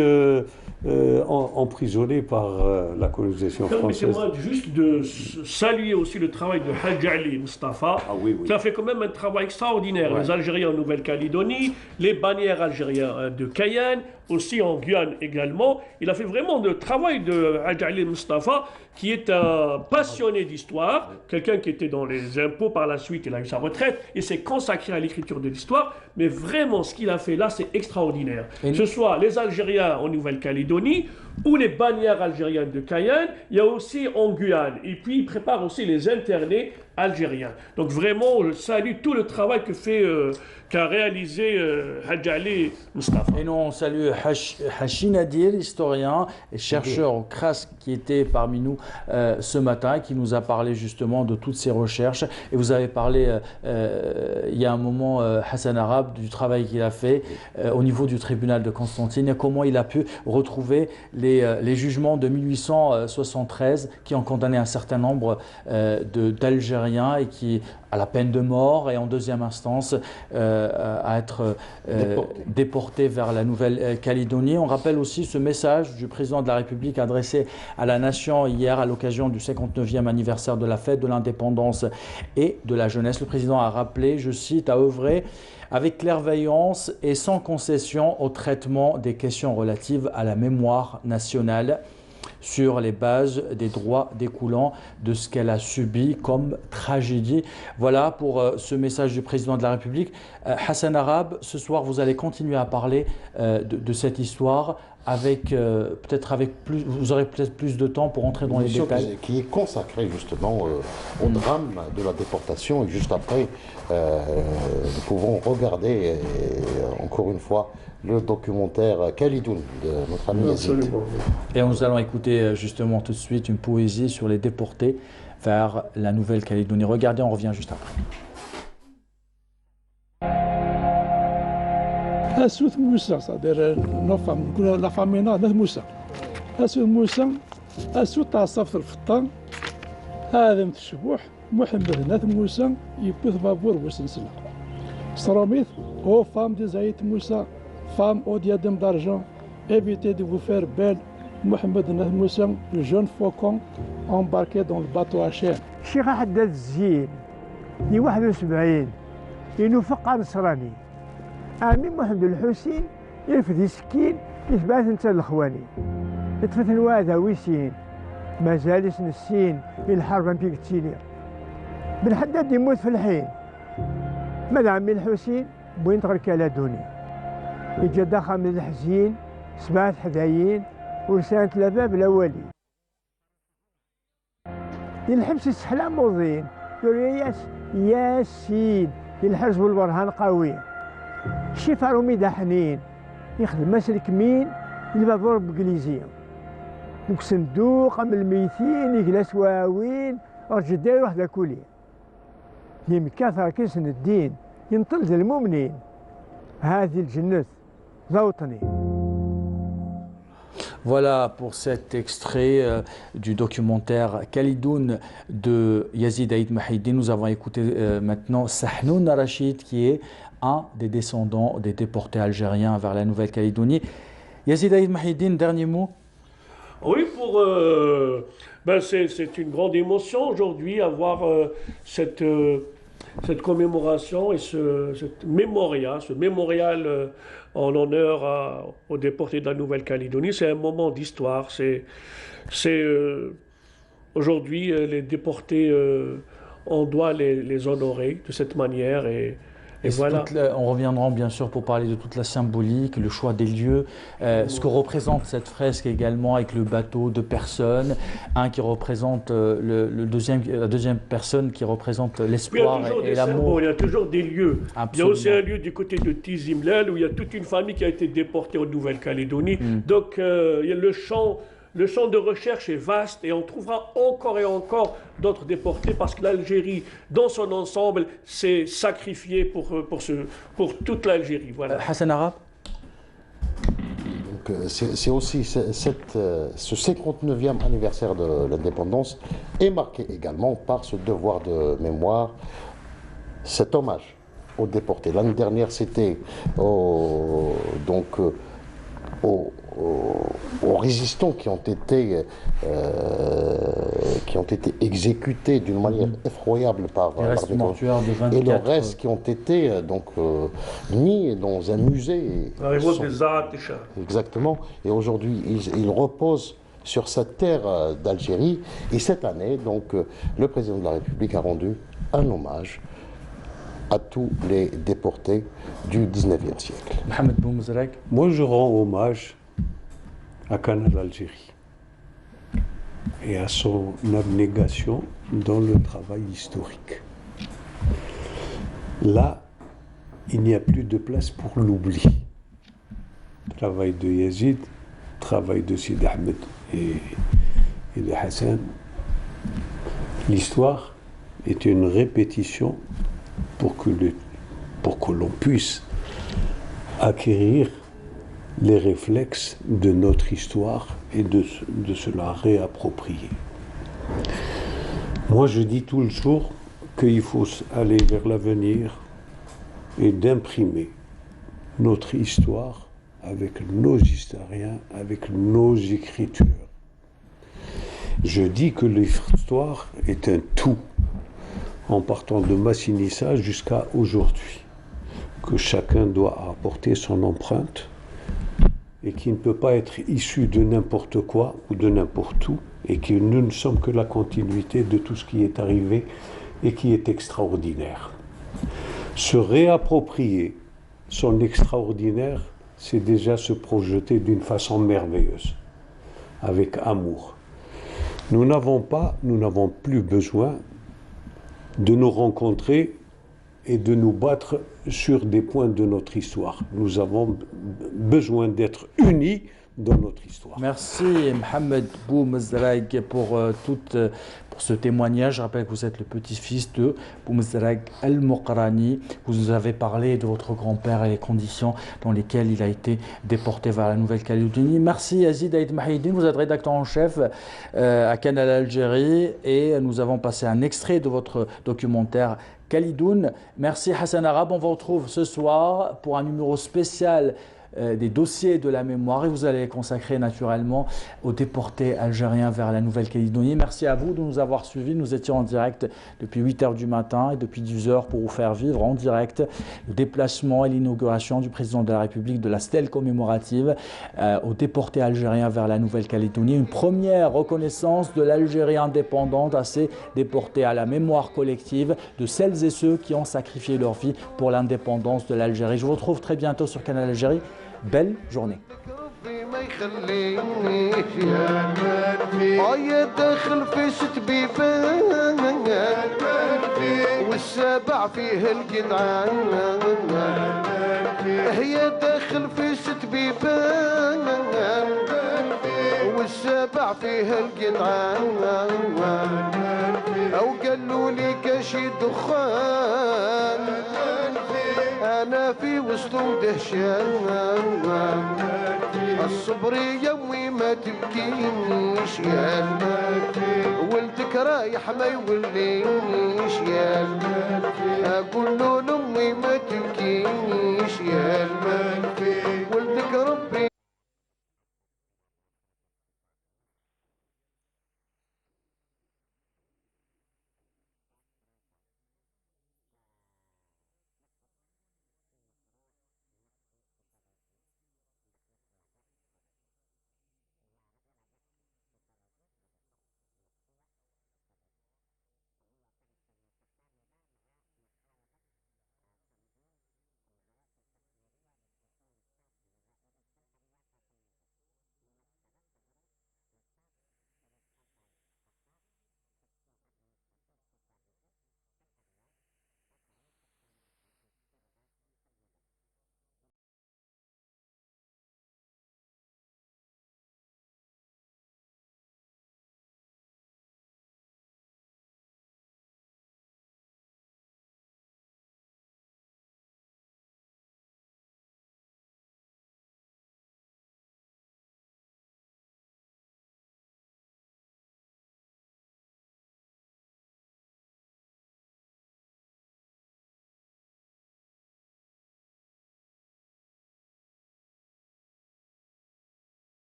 S2: emprisonnée par la colonisation française.
S7: Permettez-moi juste de saluer aussi le travail de Hadj Ali Mustafa, qui a fait quand même un travail extraordinaire. Les Algériens en Nouvelle-Calédonie, les bannières algériens de Cayenne, aussi en Guyane également. Il a fait vraiment le travail de Hadj Ali Mustafa, qui est un passionné d'histoire, quelqu'un qui était dans les impôts par la suite, il a eu sa retraite, et s'est consacré à l'écriture de l'histoire, mais vraiment ce qu'il a fait là, c'est extraordinaire. Que ce soit les Algériens en Nouvelle-Calédonie, ou les bannières algériennes de Cayenne, il y a aussi en Guyane, et puis il prépare aussi les internés algériens. Donc vraiment, je salue tout le travail qu'a réalisé Hadj Ali Mustafa.
S1: Et nous, on salue Hachi Nadir, historien et chercheur au CRAS, qui était parmi nous ce matin, qui nous a parlé justement de toutes ces recherches. Et vous avez parlé, il y a un moment, Hassan Arabe, du travail qu'il a fait au niveau du tribunal de Constantine, et comment il a pu retrouver les jugements de 1873 qui ont condamné un certain nombre d'Algériens algérien et qui à la peine de mort et en deuxième instance à être déporté vers la Nouvelle-Calédonie. On rappelle aussi ce message du président de la République adressé à la nation hier à l'occasion du 59e anniversaire de la fête de l'indépendance et de la jeunesse. Le président a rappelé, je cite, à œuvrer avec clairveillance et sans concession au traitement des questions relatives à la mémoire nationale sur les bases des droits découlant de ce qu'elle a subi comme tragédie. Voilà pour ce message du président de la République. Hassan Arabe, ce soir vous allez continuer à parler de cette histoire avec vous aurez peut-être plus de temps pour entrer dans les détails.
S6: Qui est consacrée justement au drame de la déportation et juste après nous pouvons regarder encore une fois le documentaire Khalidoun de notre ami Yazid.
S1: Et nous allons écouter justement tout de suite une poésie sur les déportés vers la Nouvelle-Calédonie. Regardez, on revient juste après.
S15: أسوث موسى صدر نفهم نقول لا فامينا ده موسى أسوث موسى أسوث تاع صف الفطان هذا الشبوح محمد ناث موسى يبث بابور وسنسلة سراميث هو فام دي زايت موسى femme au diadème d'argent, évitez de vous faire belle. Mohamed Nath Moussa, le jeune faucon embarqué dans le bateau à chaîne.
S9: الشيخ حداد الزين في 71 ينفق نصراني عمي محمد الحسين يرفد سكين يثبات انت الاخواني يتفتن وادا ويسين ما زالش نسين الحرب في كتيليا بن حداد يموت في الحين ماذا عمي الحسين بوين تغير كالادوني يجي داخل من الحزين سبعة حدايين ولسانة الباب الأولي الحبس السحلة موضين يقول ياسين الحرز والبرهان قوي الشفا رومي دا حنين يخدم مسلك مين البابور بإنجليزية دوك صندوق من الميتين يجلس واوين رجل داير وحده كولي يمكاثر كيسن الدين ينطلد المؤمنين هذه الجنة ذوطني.
S1: Voilà pour cet extrait du documentaire Khalidoun de Yazid Aïd Mahidine. Nous avons écouté maintenant Sahnoun Rachid qui est un des descendants des déportés algériens vers la Nouvelle-Calédonie. Yazid Aïd Mahidine, dernier mot.
S7: Oui, c'est une grande émotion aujourd'hui avoir cette commémoration et ce mémorial en honneur aux déportés de la Nouvelle-Calédonie. C'est un moment d'histoire. Aujourd'hui, les déportés, on doit les honorer de cette manière. Et voilà.
S1: On reviendra bien sûr pour parler de toute la symbolique, le choix des lieux, ce que représente cette fresque également avec le bateau, deux personnes, un qui représente la deuxième personne qui représente l'espoir et l'amour.
S7: Il y a toujours des lieux. Absolument. Il y a aussi un lieu du côté de Tizimlel où il y a toute une famille qui a été déportée en Nouvelle-Calédonie. Donc il y a le champ de recherche est vaste et on trouvera encore et encore d'autres déportés parce que l'Algérie, dans son ensemble, s'est sacrifiée pour toute l'Algérie. Voilà.
S1: Hassan Arabe.
S6: C'est aussi ce 59e anniversaire de l'indépendance est marqué également par ce devoir de mémoire, cet hommage aux déportés. L'année dernière, c'était aux résistants qui ont été exécutés d'une manière effroyable par l'armée et le reste qui ont été mis dans un musée.
S7: La révolte des Arabes.
S6: Exactement. Et aujourd'hui, ils reposent sur cette terre d'Algérie. Et cette année, le président de la République a rendu un hommage à tous les déportés du 19e siècle.
S1: Mohamed Boumezrek.
S2: Moi, je rends hommage à Canal Algérie et à son abnégation dans le travail historique. Là, il n'y a plus de place pour l'oubli. Travail de Yazid, travail de Sidi Ahmed et de Hassan. L'histoire est une répétition pour que l'on puisse acquérir les réflexes de notre histoire et de se la réapproprier. Moi, je dis toujours qu'il faut aller vers l'avenir et d'imprimer notre histoire avec nos historiens, avec nos écritures. Je dis que l'histoire est un tout, en partant de Massinissa jusqu'à aujourd'hui, que chacun doit apporter son empreinte et qui ne peut pas être issu de n'importe quoi ou de n'importe où, et que nous ne sommes que la continuité de tout ce qui est arrivé et qui est extraordinaire. Se réapproprier son extraordinaire, c'est déjà se projeter d'une façon merveilleuse, avec amour. Nous n'avons plus besoin de nous rencontrer et de nous battre sur des points de notre histoire. Nous avons besoin d'être unis dans notre histoire.
S1: Merci Mohamed Boumezrag pour ce témoignage. Je rappelle que vous êtes le petit-fils de Boumezrag Al-Mokrani. Vous nous avez parlé de votre grand-père et les conditions dans lesquelles il a été déporté vers la Nouvelle-Calédonie. Merci Yazid Aïd Mahidine, vous êtes rédacteur en chef à Canal Algérie et nous avons passé un extrait de votre documentaire Khalidoun. Merci Hassan Arab, on vous retrouve ce soir pour un numéro spécial des dossiers de la mémoire et vous allez consacrer naturellement aux déportés algériens vers la Nouvelle-Calédonie. Merci à vous de nous avoir suivis. Nous étions en direct depuis 8h du matin et depuis 10h pour vous faire vivre en direct le déplacement et l'inauguration du président de la République de la stèle commémorative aux déportés algériens vers la Nouvelle-Calédonie. Une première reconnaissance de l'Algérie indépendante à ces déportés, à la mémoire collective de celles et ceux qui ont sacrifié leur vie pour l'indépendance de l'Algérie. Je vous retrouve très bientôt sur Canal Algérie. Belle journée.
S16: داخل في ست بيبان والسابع فيه الجدعان هي داخل في ست بيبان والسابع فيه الجدعان او قالوا لي كاشي دخان انا في وسطهم دهشان الصبر يومي ما تبكينيش يا ولدك رايح ما يولينيش يا اقول له لامي ما تبكينيش يا